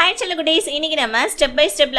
Hi செல்ல குட்டீஸ், இன்னைக்கு நம்ம step by step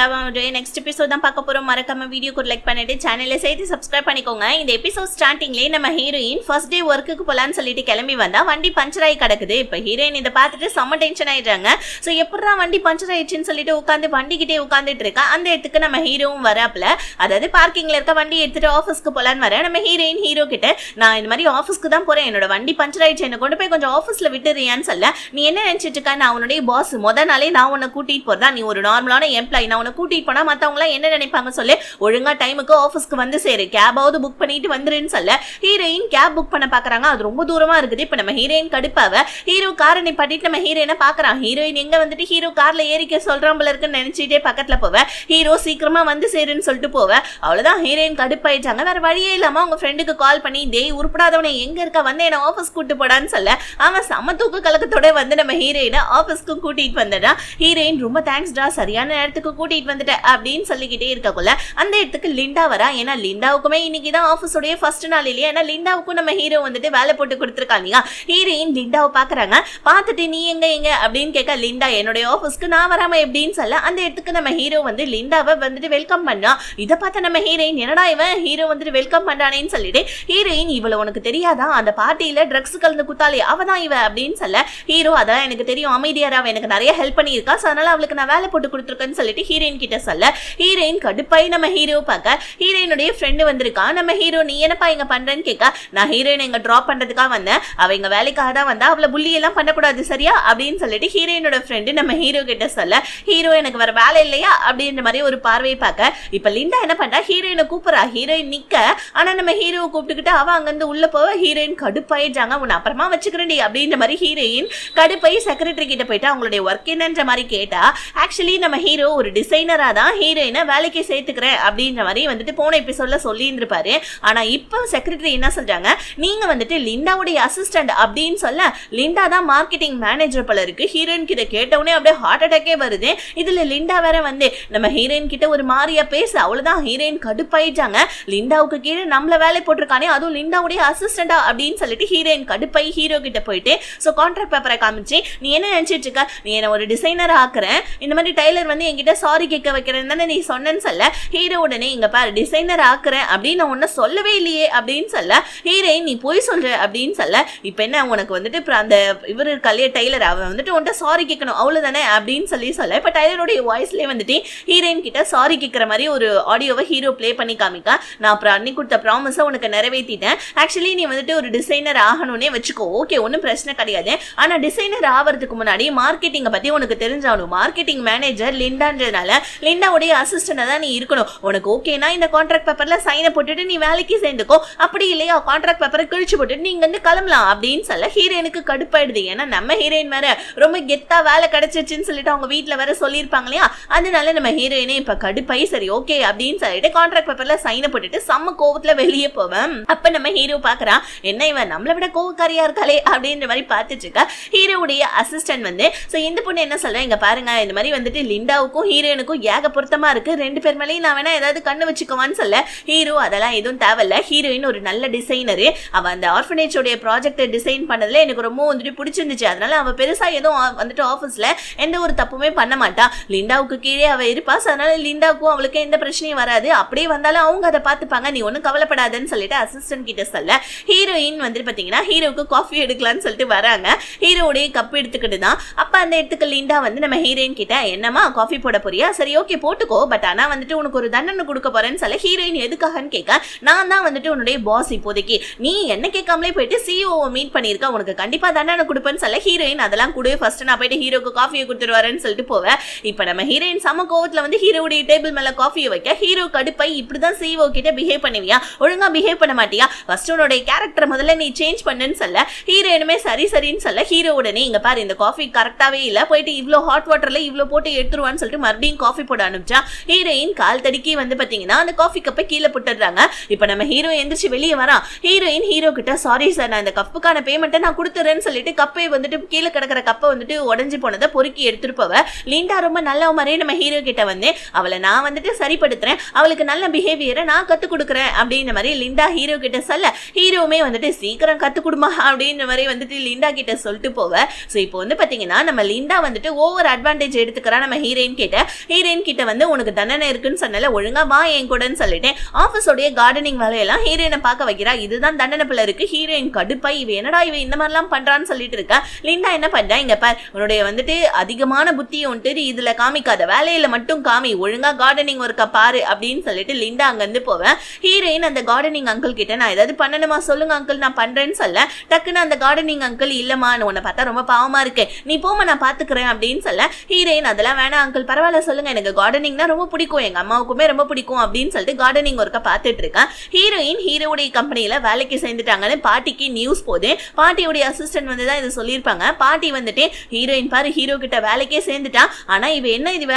next episode தான் பார்க்க போறோம். மறக்காம வீடியோக்கு லைக் பண்ணிட்டு சேனலை சேர்த்து சப்ஸ்கிரைப் பண்ணிக்கோங்க. இந்த எபிசோட் ஸ்டார்டிங்லேயே நம்ம ஹீரோயின் ஃபர்ஸ்ட் டே ஒர்க்குக்கு போலான்னு சொல்லிட்டு கிளம்பி வந்தா வண்டி பஞ்சர் ஆகி கிடக்குது. இப்போ ஹீரோயின் இதை பார்த்துட்டு செம்ம டென்ஷன் ஆயிடுறாங்க. ஸோ எப்படா வண்டி பஞ்சர் ஆயிடுச்சுன்னு சொல்லிட்டு உட்காந்து வண்டிக்கிட்டே உட்காந்துட்டு இருக்கா. அந்த இடத்துக்கு நம்ம ஹீரோவும் வராப்புல, அதாவது பார்க்கிங்ல இருக்க வண்டி எடுத்துட்டு ஆஃபீஸ்க்கு போலான்னு வர நம்ம ஹீரோயின் ஹீரோ கிட்ட, நான் இந்த மாதிரி ஆஃபீஸ்க்கு தான் போறேன், என்னோட வண்டி பஞ்சர் ஆயிடுச்சு, என்ன கொண்டு போய் கொஞ்சம் ஆஃபீஸ்ல விட்டுறியான்னு சொல்ல, நீ என்ன நினைச்சிட்டு இருக்கா, நான் உன்னுடைய பாஸ், முத நாளே நான் உன்னை கூட்டிட்டு போறதா, நீ ஒரு நார்மலான எம்ப்ளாயி, நான் உன்னை கூட்டிட்டு போனா மத்தவங்க எல்லாம் என்ன நினைப்பாங்க சொல்லு, ஒழுங்கா டைமுக்கு ஆஃபீஸ்க்கு வந்து சேரு, கேபாவது புக் பண்ணிட்டு வந்துருன்னு சொல்ல ஹீரோயின் கேப் புக் பண்ண பாக்குறாங்க. அது ரொம்ப தூரமா இருக்குது. இப்ப நம்ம ஹீரோயின் கடுப்பாவ ஹீரோ காரை நிப்பாட்டிட்டு நம்ம ஹீரோயினை பாக்குறான். ஹீரோயின் எங்க வந்துட்டு ஹீரோ கார்ல ஏறிக்க சொல்றான் போல இருக்குன்னு நினைச்சிட்டே பக்கத்துல போவ, ஹீரோ சீக்கிரமா வந்து சேருன்னு சொல்லிட்டு போவ. அவ்வளவுதான், ஹீரோயின் கடுப்பாயிட்டாங்க. வேற வழியே இல்லாம அவங்க ஃப்ரெண்டுக்கு கால் பண்ணி, டேய் உருப்படாதவனை எங்க இருக்கா, வந்து என்ன ஆஃபீஸ் கூட்டு போடான்னு சொல்ல அவன் சம தூக்கு கலக்கத்தோட வந்து நம்ம ஹீரோயினை ஆஃபீஸ்க்கு கூட்டிட்டு வந்துடுறான். ஹீரோயின் ரொம்ப தேங்க்ஸ்டா, சரியான நேரத்துக்கு கூட்டிட்டு வந்துட்ட அப்படின்னு சொல்லிக்கிட்டே இருக்கக்குள்ள அந்த இடத்துக்கு லிண்டா வரா. ஏன்னா லிண்டாவுக்குமே இன்னைக்குதான் ஆஃபீஸோடைய ஃபர்ஸ்ட் நாள் இல்லையா, ஏன்னா லிண்டாவுக்கும் நம்ம ஹீரோ வந்துட்டு வேலை போட்டு கொடுத்துருக்காங்க இல்லையா. ஹீரோயின் லிண்டாவை பாக்குறாங்க. பார்த்துட்டு நீ எங்க அப்படின்னு கேட்க, லிண்டா என்னுடைய ஆஃபீஸ்க்கு நான் வராம எப்படின்னு சொல்ல அந்த இடத்துக்கு நம்ம ஹீரோ வந்து லிண்டாவை வந்துட்டு வெல்கம் பண்ணா. இதை பார்த்த நம்ம ஹீரோயின், என்னடா இவன் ஹீரோ வந்துட்டு வெல்கம் பண்றானேன்னு சொல்லிட்டு ஹீரோயின், இவ்வளவு உனக்கு தெரியாதா, அந்த பார்ட்டியில ட்ரக்ஸ் கலந்து குத்தாலே அவதான் இவ அப்படின்னு சொல்ல ஹீரோ, அதான் எனக்கு தெரியும், அமைதியாரா, எனக்கு நிறைய ஹெல்ப் பண்ணியிருக்கா, அதனால அவளுக்கு நான் வேலை போட்டு கொடுத்துருக்கேன்னு சொல்லிட்டு ஹீரோயின் கிட்ட சொல்ல ஹீரோயின் கடுப்பாய் நம்ம ஹீரோ பார்க்க ஹீரோயினுடைய ஃப்ரெண்டு வந்திருக்கா. நம்ம ஹீரோ, நீ என்னப்பா இங்க பண்றேன்னு கேட்க, நான் ஹீரோயின் எங்க டிராப் பண்றதுக்காக வந்தேன், அவ எங்க வேலைக்காக தான் வந்தா, அவளை புள்ளி எல்லாம் பண்ணக்கூடாது சரியா அப்படின்னு சொல்லிட்டு ஹீரோயினோட ஃப்ரெண்டு நம்ம ஹீரோ கிட்ட சொல்ல ஹீரோ, எனக்கு வர வேலை இல்லையா அப்படின்ற மாதிரி ஒரு பார்வையை பார்க்க இப்ப லிண்டா என்ன பண்றா, ஹீரோயினை கூப்பிடுறா. ஹீரோயின் நிக்க, ஆனா நம்ம ஹீரோவை கூப்பிட்டுக்கிட்டு அவ அங்கிருந்து உள்ள போவ ஹீரோயின் கடுப்பாயிடுறாங்க. உன்னை அப்புறமா வச்சுக்கிறேன் அப்படின்ற மாதிரி ஹீரோயின் கடுப்பாய் செக்ரட்டரி கிட்ட போயிட்டு அவங்களுடைய ஒர்க் என்னன்ற மாதிரி கேட்டா, ஆக்சுவலி நம்ம ஹீரோ ஒரு டிசைனரா தான் ஹீரோயினை வேலைக்கு சேர்த்துக்கிறேன் அப்படின்ற மாதிரி வந்துட்டு போன எபிசோட்ல சொல்லி இருந்திருப்பாரு. ஆனா இப்போ செக்ரட்டரி என்ன சொல்றாங்க, நீங்க வந்துட்டு லிண்டாவுடைய அசிஸ்டன்ட் அப்படின்னு சொல்ல லிண்டா தான் மார்க்கெட்டிங் மேனேஜர் போல இருக்கு. ஹீரோயின் கிட்ட கேட்டவுடனே அப்படியே ஹார்ட் அட்டாக்கே வருது. இதுல லிண்டா வேற வந்து நம்ம ஹீரோயின் கிட்ட ஒரு மாதிரியா பேச, அவ்வளவுதான் ஹீரோயின் கடுப்பாயிட்டாங்க. லிண்டாவுக்கு கீழே நம்மள வேலை போட்டிருக்கானே, அதுவும் லிண்டாவுடைய அசிஸ்டண்டா அப்படின்னு சொல்லிட்டு ஹீரோயின் கடுப்பாய் ஹீரோ கிட்ட போயிட்டு, சோ கான்ட்ராக்ட் பேப்பரை காமிச்சு, நீ என்ன நினைச்சிட்டு இருக்க, நீ என்ன ஒரு டிசைனர் ஆக்குறேன், இந்த மாதிரி டைலர் வந்து என்கிட்ட சாரி கேட்க வைக்கிறேன் தானே நீ சொன்னேன்னு சொல்ல ஹீரோ உடனே, இங்க பாரு டிசைனர் ஆக்குறேன் அப்படின்னு நான் ஒன்னும் சொல்லவே இல்லையே அப்படின்னு சொல்ல ஹீரோயின், நீ போய் சொல்ற அப்படின்னு சொல்ல, இப்ப என்ன உனக்கு வந்துட்டு அந்த இவர் கல்யாண டைலர், அவன் வந்துட்டு உன்ட்ட சாரி கேட்கணும் அவ்வளவுதானே அப்படின்னு சொல்ல இப்ப டைலருடைய வாய்ஸ்லயே வந்துட்டு ஹீரோயின் கிட்ட சாரி கேட்கிற மாதிரி ஒரு ஆடியோவை ஹீரோ பிளே பண்ணி காமிக்க, நான் அப்புறம் அன்னைக்கு கொடுத்த ப்ராமிஸை உனக்கு நிறைவேற்றிட்டேன், ஆக்சுவலி நீ வந்துட்டு ஒரு டிசைனர் ஆகணும்னே வச்சுக்கோ, ஓகே ஒன்றும் பிரச்சனை கிடையாது, ஆனா டிசைனர் ஆகிறதுக்கு முன்னாடி மார்க்கெட்டிங்கை பத்தி உனக்கு தெரிஞ்சாகணும், மார்க்கெட்டிங் மேனேஜர் லிண்டான்றதுனால லிண்டாவுடைய அசிஸ்டன்ட் தான் நீ இருக்கணும், உனக்கு ஓகேனா இந்த கான்ட்ராக்ட் பேப்பர்ல சைனை போட்டுட்டு நீ வேலைக்கு சேர்ந்துக்கோ, அப்படி இல்லையா கான்ட்ராக்ட் பேப்பரை கிழிச்சு போட்டுட்டு நீங்க வந்து கிளம்பலாம் அப்படின்னு சொல்ல ஹீரோயினுக்கு கடுப்பாயிடுது. ஏன்னா நம்ம ஹீரோயின் வேற ரொம்ப கெத்தா வேலை கிடைச்சிருச்சுன்னு சொல்லிட்டு அவங்க வீட்டுல வேற சொல்லியிருப்பாங்க இல்லையா, அதனால நம்ம ஹீரோயினே இப்ப கடுப்பாய் சரி ஓகே அப்படின்னு சொல்லிட்டு கான்ட்ராக்ட் பேப்பர்ல சைனை போட்டுட்டு செம்ம கோவத்துல வெளியே போவேன். அப்ப நம்ம ஹீரோ பாக்குறான், என்ன இவன் நம்மளை விட கோவக்காரியா இருக்காளே அப்படின்ற மாதிரி பார்த்துட்டு இருக்க ஹீரோவுடைய அசிஸ்டன்ட் வந்து, சோ இந்த பொண்ணு என்ன சொல்றேன், இங்க பாருங்க இந்த மாதிரி வந்துட்டு லிண்டாவுக்கும் ஹீரோயினுக்கும் ஏக பொருத்தமா இருக்கு, ரெண்டு பேர் மேலேயும் நான் வேணா ஏதாவது கண்ணு வச்சுக்குவான்னு சொல்ல ஹீரோ, அதெல்லாம் எதுவும் தேவையில்ல, ஹீரோயின் ஒரு நல்ல டிசைனரு, அவ அந்த ஆர்ஃபனேஜோடைய ப்ராஜெக்ட் டிசைன் பண்ணதுல எனக்கு ரொம்ப வந்துட்டு பிடிச்சிருந்துச்சு, அதனால அவ பெருசா எதுவும் வந்துட்டு ஆஃபீஸ்ல எந்த ஒரு தப்புமே பண்ண மாட்டா, லிண்டாவுக்கு கீழே அவ இருப்பா, அதனால லிண்டாவுக்கும் அவளுக்கு எந்த பிரச்சனையும் வராது, அப்படியே வந்தாலும் அவங்க அதை பார்த்துப்பாங்க, நீ ஒன்னும் கவலைப்படாதுன்னு சொல்லிட்டு அசிஸ்டன்ட் கிட்ட சொல்ல ஹீரோயின் வந்துட்டு பாத்தீங்கன்னா ஹீரோவுக்கு காஃபி எடுக்கலாம்னு சொல்லிட்டு வராங்க. ஹீரோடைய கப் எடுத்துக்கிட்டு தான் அப்ப அந்த இடத்துக்கு லிண்டா வந்து நம்ம ஹீரோயின் கிட்ட, என்னமா காஃபி போட போறியா, சரி ஓகே போட்டுக்கோ, பட் ஆனா வந்துட்டு உனக்கு ஒரு தண்டனை கொடுக்க போறேன்னு சொல்ல ஹீரோயின் எதுக்காகன்னு கேட்க, நான் தான் வந்துட்டு உன்னுடைய பாஸ், இப்போதைக்கு நீ என்ன கேட்காமலே போயிட்டு சிஇஓ மீட் பண்ணிருக்க, உனக்கு கண்டிப்பா தண்டனை கொடுப்பேன்னு சொல்ல ஹீரோயின், அதெல்லாம் கொடு, ஃபர்ஸ்ட் நான் போயிட்டு ஹீரோக்கு காஃபியை கொடுத்துட்டு வரேன்னு சொல்லிட்டு போவேன். இப்ப நம்ம ஹீரோயின் சம கோவத்துல வந்து ஹீரோடைய டேபிள் மேல காஃபியை வைக்க ஹீரோ கடுப்பை, இப்படிதான் சிஇஓ கிட்ட பிஹேவ் பண்ணுவியா, ஒழுங்கா பிஹேவ் பண்ண மாட்டியா, ஃபர்ஸ்ட் உன்னுடைய கேரக்டர் முதல்ல நீ சேஞ்ச் பண்ணுன்னு சொல்ல ஹீரோயினுமே சரி சரின்னு சொல்ல ஹீரோ உடனே, இங்க பாரு இந்த காஃபி கரெக்டாவே இல்ல, போயிட்டு இவ்ளோ ஹாட் வாட்டர்ல இவ்ளோ போட்டு எடுத்துருவான்னு சொல்லிட்டு மறுபடியும் காஃபி போட அனுப்பிச்சா ஹீரோயின் கால் தடுக்கி வந்து பாத்தீங்கன்னா அந்த காஃபி கப்பை கீழே போட்டுடுறாங்க. இப்ப நம்ம ஹீரோ எந்திரிச்சு வெளியே வரான். ஹீரோயின் ஹீரோ கிட்ட, சாரி சார் நான் இந்த கப்புக்கான பேமெண்ட்டை நான் கொடுத்துறேன்னு சொல்லிட்டு கப்பை வந்துட்டு கீழே கிடக்கிற கப்பை வந்துட்டு உடஞ்சு போனதை பொறுக்கி எடுத்துட்டு போவ. லிண்டா ரொம்ப நல்ல மாதிரியே நம்ம ஹீரோ கிட்ட வந்து, அவளை நான் வந்துட்டு சரிப்படுத்துறேன், அவளுக்கு நல்ல பிஹேவியரை நான் கத்து கொடுக்குறேன் அப்படின்ற மாதிரி லிண்டா ஹீரோ கிட்ட சொல்ல ஹீரோவுமே வந்துட்டு சீக்கிரம் கத்து கொடுமா அப்படின்ற மாதிரி வந்துட்டு லிண்டா கிட்ட சொல்லிட்டு போவ. ஸோ இப்போ வந்து பாத்தீங்கன்னா நம்ம லிண்டா வந்துட்டு ஓவர் அட்வான்டேஜ் எடுத்துக்கிறா நம்ம ஹீரோயின் கிட்ட வந்து உனக்கு தண்டனை இருக்குன்னு சொன்னல, ஒழுங்கா வா என் கூடன்னு சொல்லிட்டு ஆபீஸோடைய கார்டனிங் வேலையெல்லாம் ஹீரோயினை பார்க்க வைக்கிறா. இதுதான் தண்டனை போல இருக்கு. ஹீரோயின் கடுப்பா இவ என்னடா இவ இந்த மாதிரிலாம் பண்றான்னு சொல்லிட்டு இருக்கா. லிண்டா என்ன பண்றா, இங்க பார் உன்னுடைய வந்துட்டு அதிகமான புத்தியை வந்துட்டு இதுல காமிக்காத, வேலையில மட்டும் காமி, ஒழுங்கா கார்டனிங் ஒர்க்க பாரு அப்படின்னு சொல்லிட்டு லிண்டா அங்க இருந்து போவேன். ஹீரோயின் அந்த கார்டனிங் அங்கிள் கிட்ட நான் ஏதாவது பண்ணணுமா சொல்லுங்க அங்கிள் நான் பண்றேன்னு சொல்ல, டக்குன்னு அந்த கார்டனிங் அங்கிள் இல்லம்மா உன்னை பார்த்தா ரொம்ப பாவமா இருக்கு, நீ போமா நான் பாத்துக்கிறேன் அப்படின்னு சொல்ல, ஹீரோயின் அதெல்லாம் வேணாம் அங்கிள் பரவாயில்ல சொல்லுங்க, எனக்கு கார்டனிங்னா ரொம்ப பிடிக்கும், எங்க அம்மாவுக்குமே ரொம்ப பிடிக்கும் அப்படின்னு சொல்லிட்டு கார்டனிங் ஒர்க்க பார்த்துட்டு இருக்கேன். ஹீரோயின் ஹீரோடைய கம்பெனியில வேலைக்கு சேர்ந்துட்டாங்கன்னு பாட்டிக்கு நியூஸ் போது, பாட்டியோடைய அசிஸ்டன்ட் வந்து தான் இதை சொல்லியிருப்பாங்க. பாட்டி வந்துட்டு ஹீரோயின் பாரு ஹீரோ கிட்ட வேலைக்கே சேர்ந்துட்டா, ஆனா இவ என்ன இதுவ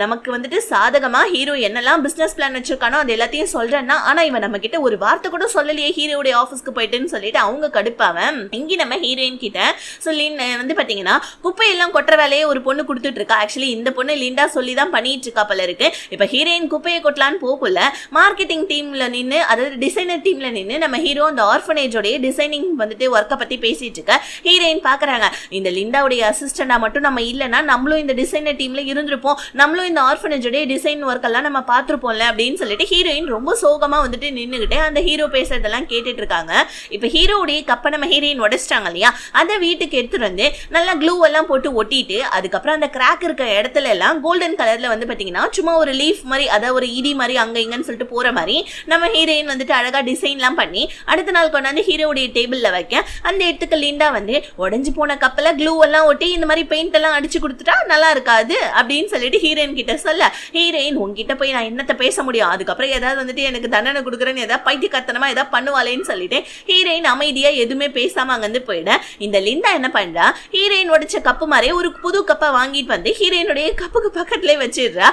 நமக்கு வந்துட்டு சாதகமா ஹீரோ என்னெல்லாம் பிசினஸ் பிளான் வச்சிருக்கானோ அது எல்லாத்தையும் சொல்றேன்னா, ஆனா இவன் நம்ம கிட்ட ஒரு வார்த்தை கூட சொல்லலையே ஹீரோடைய ஆபீஸ்க்கு போயிட்டுன்னு சொல்லிட்டு அவங்க கடுப்பாவன். இங்க நம்ம ஹீரோயின் கிட்ட சொல்லி வந்து பாத்தீங்கன்னா குப்பையெல்லாம் கொட்டுற வேலையை ஒரு பொண்ணு கொடுத்துட்டு இருக்கா. ஆக்சுவலி இந்த பொண்ணு லிண்டா சொல்லி தான் பண்ணிட்டு இருக்கா போல இருக்கு. இப்ப ஹீரோயின் குப்பையை கொட்டலான்னு போகல, மார்க்கெட்டிங் டீம்ல நின்று, அதாவது டிசைனர் டீம்ல நின்று நம்ம ஹீரோ அந்த ஆர்ஃபனேஜோடைய டிசைனிங் வந்துட்டு ஒர்க்கை பத்தி பேசிட்டு இருக்க. ஹீரோயின் பாக்குறாங்க இந்த லிண்டாவுடைய அசிஸ்டண்டா மட்டும் நம்ம இல்லைன்னா நம்மளும் இந்த டிசைனர் டீம்ல இருந்திருப்போம், நம்மளும் இந்த ஆர்ஃபனேஜோடைய டிசைன் ஒர்க் எல்லாம் நம்ம பார்த்துருப்போம்ல அப்படின்னு சொல்லிட்டு ஹீரோயின் ரொம்ப சோகமா வந்துட்டு நின்றுகிட்டே அந்த ஹீரோ பேசுறதெல்லாம் கேட்டுட்டு இருக்காங்க. இப்ப ஹீரோடைய கப்பை நம்ம ஹீரோயின் உடைச்சிட்டாங்க இல்லையா, அதை வீட்டுக்கு எடுத்துட்டு வந்து நல்லா க்ளூ எல்லாம் போட்டு ஒட்டிட்டு, அதுக்கப்புறம் அந்த கிராக் இருக்க இடத்துல எல்லாம் கோல்டன் கலர்ல வந்து பாத்தீங்கன்னா சும்மா ஒரு லீஃப் மாதிரி, அதாவது ஒரு இடி மாதிரி அங்க இங்கன்னு சொல்லிட்டு போற மாதிரி நம்ம ஹீரோயின் வந்துட்டு அழகா டிசைன்லாம் பண்ணி அடுத்த நாள் கொண்டாந்து ஹீரோடைய டேபிள்ல வைக்க, அந்த இடத்துக்கு லிண்டா வந்து உடஞ்சு போன கப்பல க்ளூ எல்லாம் ஒட்டி இந்த மாதிரி பெயிண்ட் எல்லாம் அடிச்சு கொடுத்துட்டா நல்லா இருக்காது அப்படின்னு சொல்லிட்டு ஹீரோயின் கிட்ட சொல்ல, ஹீரோயின் உங்ககிட்ட போய் நான் என்னத்த பேச முடியும், அதுக்கப்புறம் ஏதாவது வந்துட்டு எனக்கு தண்டனை கொடுக்குறேன்னு ஏதாவது பைத்தியக்காரத்தனமா ஏதாவது பண்ணுவாளேன்னு சொல்லிட்டு ஹீரோயின் அமைதியா எதுவுமே பேசாம அங்க வந்து போயிட, இந்த லிண்டா என்ன பண்றா, ஹீரோயின் உடைச்ச கப்பு மாதிரி ஒரு புது கப்பை வாங்கிட்டு வந்து ஹீரோயினுடைய கப்புக்கு பக்கத்துலயே வச்சிடுறா.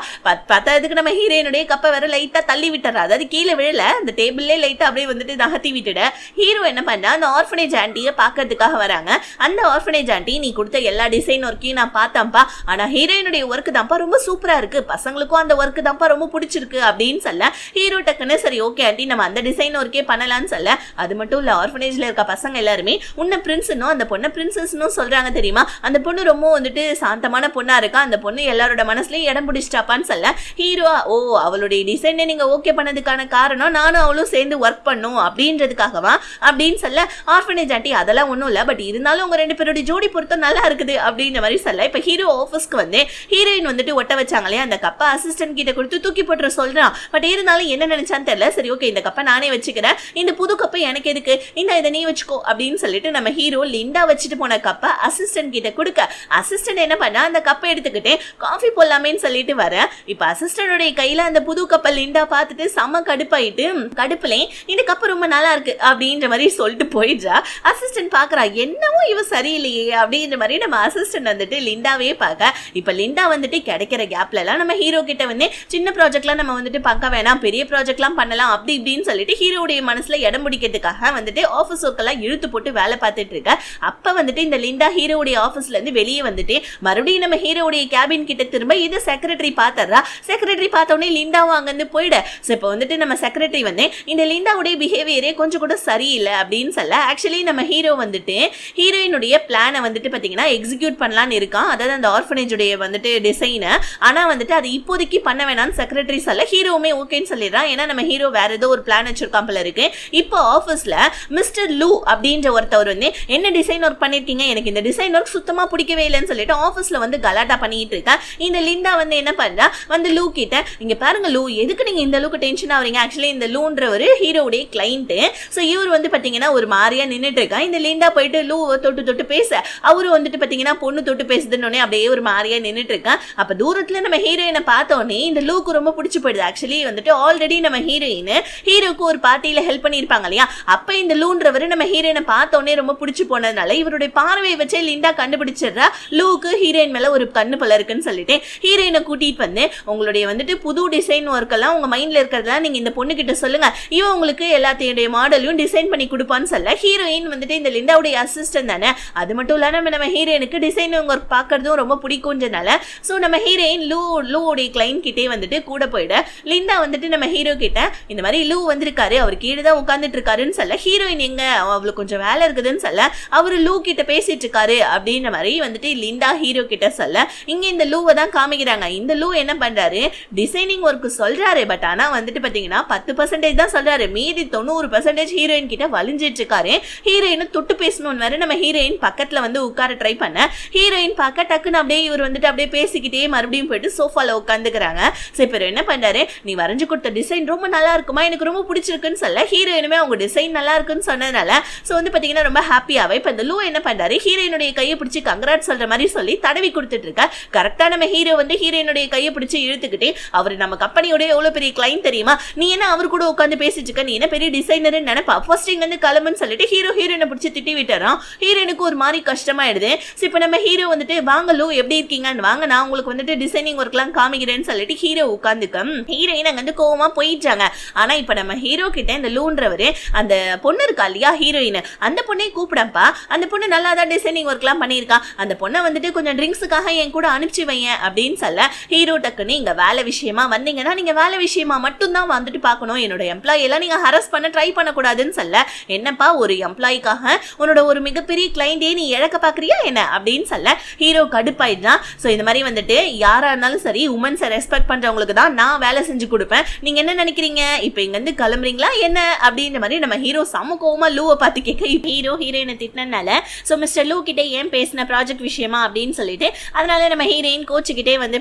பத்தாவதுக்கு நம்ம ஹீரோயினுடைய கப்பை வேற லைட்டா தள்ளி விட்டுறா, அதாவது கீழே விழல, அந்த டேபிள்லே லைட்டா அப்படியே வந்துட்டு நகர்த்தி விட்டுட. ஹீரோ என்ன பண்ணா, அந்த ஆர்ஃபனேஜ் ஆண்டியை பாக்கிறதுக்காக வராங்க. அந்த ஆர்ஃபனேஜ் ஆண்டி நீ கொடுத்த எல்லா டிசைன் ஒர்க்கையும் நான் பார்த்தேன்ப்பா, ஆனா ஹீரோயினுடைய ஒர்க் தான்ப்பா ரொம்ப சூப்பரா இருக்கு, பசங்களுக்கும் அந்த ஒர்க் தான்ப்பா ரொம்ப பிடிச்சிருக்கு அப்படின்னு சொல்ல, ஹீரோ டக்குன்னு சரி ஓகே ஆண்டி நம்ம அந்த டிசைன் ஒர்க்கே பண்ணலாம்னு சொல்ல, அது மட்டும் இல்ல ஆர்ஃபனேஜ்ல இருக்க பசங்க எல்லாருமே உன்னை பிரின்ஸ்னும் அந்த பொண்ணை பிரின்சஸ்னும் சொல்றாங்க தெரியுமா, அந்த பொண்ணு ரொம்ப வந்துட்டு சாந்தமான பொண்ணா இருக்கா, அந்த பொண்ணு எல்லாரோட மனசுலயும் இடம் பிடிச்சிட்டாப்பான்னு சொல்ல, ஹீரோ ஓ அவளுடைய டிசைனை நீங்க ஓகே பண்ணதுக்கான காரணம் நானும் அவளும் சேர்ந்து ஒர்க் பண்ணும் அப்படின்றதுக்காகவா அப்படின்னு சொல்ல, ஆர்ஃபனேஜ் ஆண்டி அதெல்லாம் ஒன்றும் இல்லை, பட் இருந்தாலும் உங்க ரெண்டு பேருடைய ஜோடி பொருத்தம் நல்லா இருக்குது அப்படின்ற மாதிரி சொல்ல, இப்போ ஹீரோ ஆஃபீஸ்க்கு வந்து ஹீரோயின் வந்துட்டு ஒட்ட வச்சாங்களே அந்த கப்பை அசிஸ்டன்ட் கிட்ட கொடுத்து தூக்கி போட்டுற சொல்றான். பட் இருந்தாலும் என்ன நினைச்சான்னு தெரியல, சரி ஓகே இந்த கப்பை நானே வச்சுக்கிறேன், இந்த புது கப்பை எனக்கு எதுக்கு, இந்த இதை நீ வச்சுக்கோ அப்படின்னு சொல்லிட்டு நம்ம ஹீரோ லிண்டா வச்சுட்டு போன கப்பை அசிஸ்டன்ட் கிட்ட கொடுக்க, அசிஸ்டன்ட் என்ன பண்ணா அந்த கப்பை எடுத்துக்கிட்டு காஃபி போடலாமேன்னு சொல்லிட்டு வர, இப்ப அசிஸ்டன்டோடைய கையில அந்த புது கப்பை லிண்டா பார்த்துட்டு செம்ம கடுப்பாயிட்டு, கடுப்புலே இந்த கப்பு ரொம்ப நல்லா இருக்கு அப்படின்ற மாதிரி சொல்லிட்டு போயிடுறா. அசிஸ்டன்ட் பாக்குறா என்னவோ இவ சரியில்லையே அப்படின்ற மாதிரி நம்ம அசிஸ்டன்ட் வந்துட்டு லிண்டாவே பார்க்க, இப்ப லிண்டா வந்துட்டு கிடைக்கிற கேப்ல எல்லாம் நம்ம ஹீரோ கிட்ட வந்து சின்ன ப்ராஜெக்ட்லாம் நம்ம வந்துட்டு பார்க்க வேணாம், பெரிய ப்ராஜெக்ட்லாம் பண்ணலாம் அப்படி இப்படின்னு சொல்லிட்டு ஹீரோடைய மனசுல இடம் பிடிக்கிறதுக்காக வந்துட்டு ஆஃபீஸ் ஒர்க்கெல்லாம் இழுத்து போட்டு வேலை பார்த்துட்டு இருக்க. அப்ப வந்துட்டு இந்த லிண்டா ஹீரோடைய ஆஃபீஸ்ல இருந்து வெளியே வந்துட்டு மறுபடியும் நம்ம ஹீரோடைய கேபின் கிட்ட திரும்ப இது செக்ரட்டரி பாத்துறா. செக்ரட்டரி பார்த்த உடனே லிண்டாவும் அங்க இருந்து போயிட. இப்ப வந்துட்டு நம்ம செக்ரட்டரி வந்து இந்த லிண்டாவுடைய பிஹேவியரே கொஞ்சம் கூட சரியில்லை அப்படின்னு சொல்ல, ஆக்சுவலி நம்ம ஹீரோ வந்துட்டு ஹீரோயினுடைய பிளானை வந்துட்டு பாத்தீங்கன்னா எக்ஸிக்யூட் பண்ணலான்னு இருக்கான், அதாவது அந்த ஆர்ஃபனேஜுடைய வந்துட்டு டிசைனை, ஆனா வந்துட்டு அது இப்போதைக்கு பண்ண வேணாம்னு செக்ரட்டரி சொல்ல ஹீரோவுமே ஓகேன்னு சொல்லிடுறான். ஏன்னா நம்ம ஹீரோ வேற ஏதோ ஒரு பிளான் வச்சிருக்கான் போல இருக்கு. இப்போ ஆஃபீஸ்ல மிஸ்டர் லூ அப்படின்ற ஒருத்தவர் வந்து என்ன டிசைன் ஒர்க் பண்ணிருக்கீங்க, எனக்கு இந்த டிசைன் ஒர்க் சுத்தமா பிடிக்கவே இல்லைன்னு சொல்லிட்டு ஆஃபீஸ்ல வந்து கலாட்டா பண்ணிட்டு இருக்கா. இந்த லிண்டா வந்து என்ன பண்றா, வந்து லூ கிட்ட இங்க பாருங்க லூ எதுக்கு நீங்க இந்த அளவுக்கு டென்ஷன் ஆவறீங்க, ஆக்சுவலி இந்த லூன்ற ஒரு ஹீரோவுடைய கிளைண்ட், சோ இவர் வந்து பாத்தீங்கன்னா ஒரு மாதிரியா நின்னுட்டு இருக்கா. இந்த லிண்டா போயிட்டு லூ தொட்டு தொட்டு பேச, அவரு வந்துட்டு பாத்தீங்கன்னா பொண்ணு தொட்டு பேசுதுன்னு அப்படியே ஒரு மாதிரியா நின்னுட்டு இருக்கா. அப்ப தூரத்துல நம்ம ஹீரோயினை பார்த்தோன்னே இந்த லூக்கு ரொம்ப பிடிச்சு போயிடுது. ஆக்சுவலி வந்துட்டு ஆல்ரெடி நம்ம ஹீரோயின் ஹீரோக்கு ஒரு பார்ட்டியில ஹெல்ப் பண்ணிருப்பாங்க இல்லையா, அப்ப இந்த லூன்றவர் நம்ம ஹீரோயினை பார்த்தோன்னே ரொம்ப பிடிச்சு போனதுனால இவருடைய பார்வையை வச்சே லிண்டா கண்டுபிடிச்சிடுறா லூக்கு ஹீரோயின் மேல ஒரு கண்ணு போல இருக்குன்னு சொல்லிட்டு ஹீரோயினை கூட்டிட்டு வந்து உங்களுடைய வந்துட்டு புது டிசைன் ஒர்க் எல்லாம் உங்க மைண்ட்ல இருக்கிறதெல்லாம் நீங்க இந்த பொண்ணு கிட்ட சொல்லுங்க, இவன் உங்களுக்கு எல்லாத்தையுடைய மாடலையும் டிசைன் பண்ணி கொடுப்பான்னு சொல்ல, ஹீரோயின் வந்துட்டு இந்த லிண்டாவுடைய அசிஸ்டன்ட் தானே, அது மட்டும் இல்லாம நம்ம ஹீரோயினுக்கு டிசைன் ஒர்க் பார்க்கறதும் ரொம்ப பிடிக்கும்ன்றனால சோ நம்ம ஹீரோயின் லூவுடைய கிளைண்ட் கிட்டே வந்துட்டு கூட போயிட, லிண்டா வந்துட்டு நம்ம ஹீரோ கிட்ட இந்த மாதிரி லூ வந்திருக்காரு அவர் கீழே தான் உட்கார்ந்துட்டு இருக்காருன்னு சொல்ல, ஹீரோயின் எங்க அவளுக்கு கொஞ்சம் வேலை இருக்குதுன்னு சொல்ல, அவரு லூ கிட்ட பேசிட்டு இருக்காரு அப்படின்ற மாதிரி வந்துட்டு லிண்டா ஹீரோ கிட்ட சொல்ல இங்க இந்த லூவை தான் காமிக்கிறாங்க. இந்த லூ என்ன பண்றாரு, டிசைனிங் ஒர்க் சொல்றாரு, பட் ஆனா வந்துட்டு பாத்தீங்கன்னா 10% தான் சொல்றாரு, மீதி 90% ஹீரோயின் கிட்ட வலிஞ்சிட்டு இருக்காரு. ஹீரோயின் தொட்டு பேசணும்னு வேற நம்ம ஹீரோயின் பக்கத்துல வந்து உட்கார ட்ரை பண்ண ஹீரோயின் பார்க்க டக்குன்னு அப்படியே இவர் வந்துட்டு அப்படியே பேசிக்கிட்டே மறுபடியும் போயிட்டு சோஃபால உட்காந்துக்கிறாங்க. சரி, இப்போ என்ன பண்றாரு, நீ வரைஞ்சு கொடுத்த டிசைன் ரொம்ப நல்லா இருக்குமா, எனக்கு ரொம்ப பிடிச்சிருக்குன்னு சொல்ல ஹீரோயினுமே அவங்க டிசைன் நல்லா இருக்குன்னு சொன்னதுனால ஸோ வந்து பாத்தீங்கன்னா ரொம்ப ஹாப்பியாவே இப்போ இந்த லூ என்ன பண்றாரு, ஹீரோயினுடைய கையை பிடிச்சி கங்கராட் சொல்ற மாதிரி சொல்லி தடவி கொடுத்துட்டு இருக்க. கரெக்டா நம்ம ஹீரோ வந்து ஹீரோயினுடைய கையை பிடிச்சி இழுத்துக்கிட்டே, அவர் நம்ம கம்பெனியோட எவ்வளவு பெரிய கிளைண்ட் தெரியுமா, நீ என்ன அவர் கூட உட்காந்து பேசிட்டு இருக்க, நீ என்ன பெரிய டிசைனர் நினைப்பா, ஃபர்ஸ்ட் இங்க வந்து கிளம்புன்னு சொல்லிட்டு ஹீரோயினை பிடிச்சி திட்டி விட்டுறான். ஹீரோயினுக்கு ஒரு மாதிரி கஷ்டமாயிடுது. இப்போ நம்ம ஹீரோ வந்துட்டு வாங்க லூ எப்படி இருக்கீங்கன்னு, வாங்க நான் உங்களுக்கு வந்துட்டு டிசைனிங் ஒர்க்லாம் காமிக்கிறேன்னு சொல்லிட்டு ஹீரோ உட்காந்துக்க ஹீரோயின் அங்க வந்து கோவமா போயிட்டாங்க. ஆனா இப்ப நம்ம ஹீரோ கிட்ட இந்த லூன்றவரு அந்த பொண்ணு இருக்கா இல்லையா ஹீரோயின், அந்த பொண்ணை கூப்பிடப்பா, அந்த பொண்ணு நல்லா தான் டிசைனிங் ஒர்க்லாம் பண்ணியிருக்கா, அந்த பொண்ணை வந்துட்டு கொஞ்சம் ட்ரிங்க்ஸுக்காக என் கூட அனுப்பிச்சு வையன் அப்படின்னு சொல்ல ஹீரோ டக்குன்னு இங்க வேலை விஷயமா வந்தீங்கன்னா நீங்க வேலை விஷயமா மட்டும் தான் வந்துட்டு பார்க்கணும், என்னோட எம்ப்ளாயி எல்லாம் நீங்க ஹரஸ் பண்ண ட்ரை பண்ணக்கூடாதுன்னு சொல்ல, என்னப்பா ஒரு எம்ப்ளாய்க்காக உன்னோட ஒரு மிகப்பெரிய கிளைண்டே நீ இழக்க பாக்குறியா என்ன அப்படின்னு சொல்ல ஹீரோ கடுப்பாயிடுதான். ஸோ இந்த மாதிரி வந்துட்டு யாரா இருந்தாலும் சரி உமன்ஸை ரெஸ்பெக்ட் பண்றவங்களுக்கு தான் நான் வேலை செஞ்சு கொடுப்பேன், நீங்க என்ன நினைக்கிறீங்க, இப்போ இங்க இருந்து கிளம்புறீங்களா என்ன அப்படின்ற மாதிரி நம்ம ஹீரோ சமூகமா லூவை பார்த்து கேட்க ஹீரோ ஹீரோயினை திட்டினால ஸோ மிஸ்டர் லூ கிட்டே ஏன் பேசின ப்ராஜெக்ட் விஷயமா அப்படின்னு சொல்லிட்டு அதனால நம்ம ஹீரோயின் கோச்சுக்கிட்டே வந்து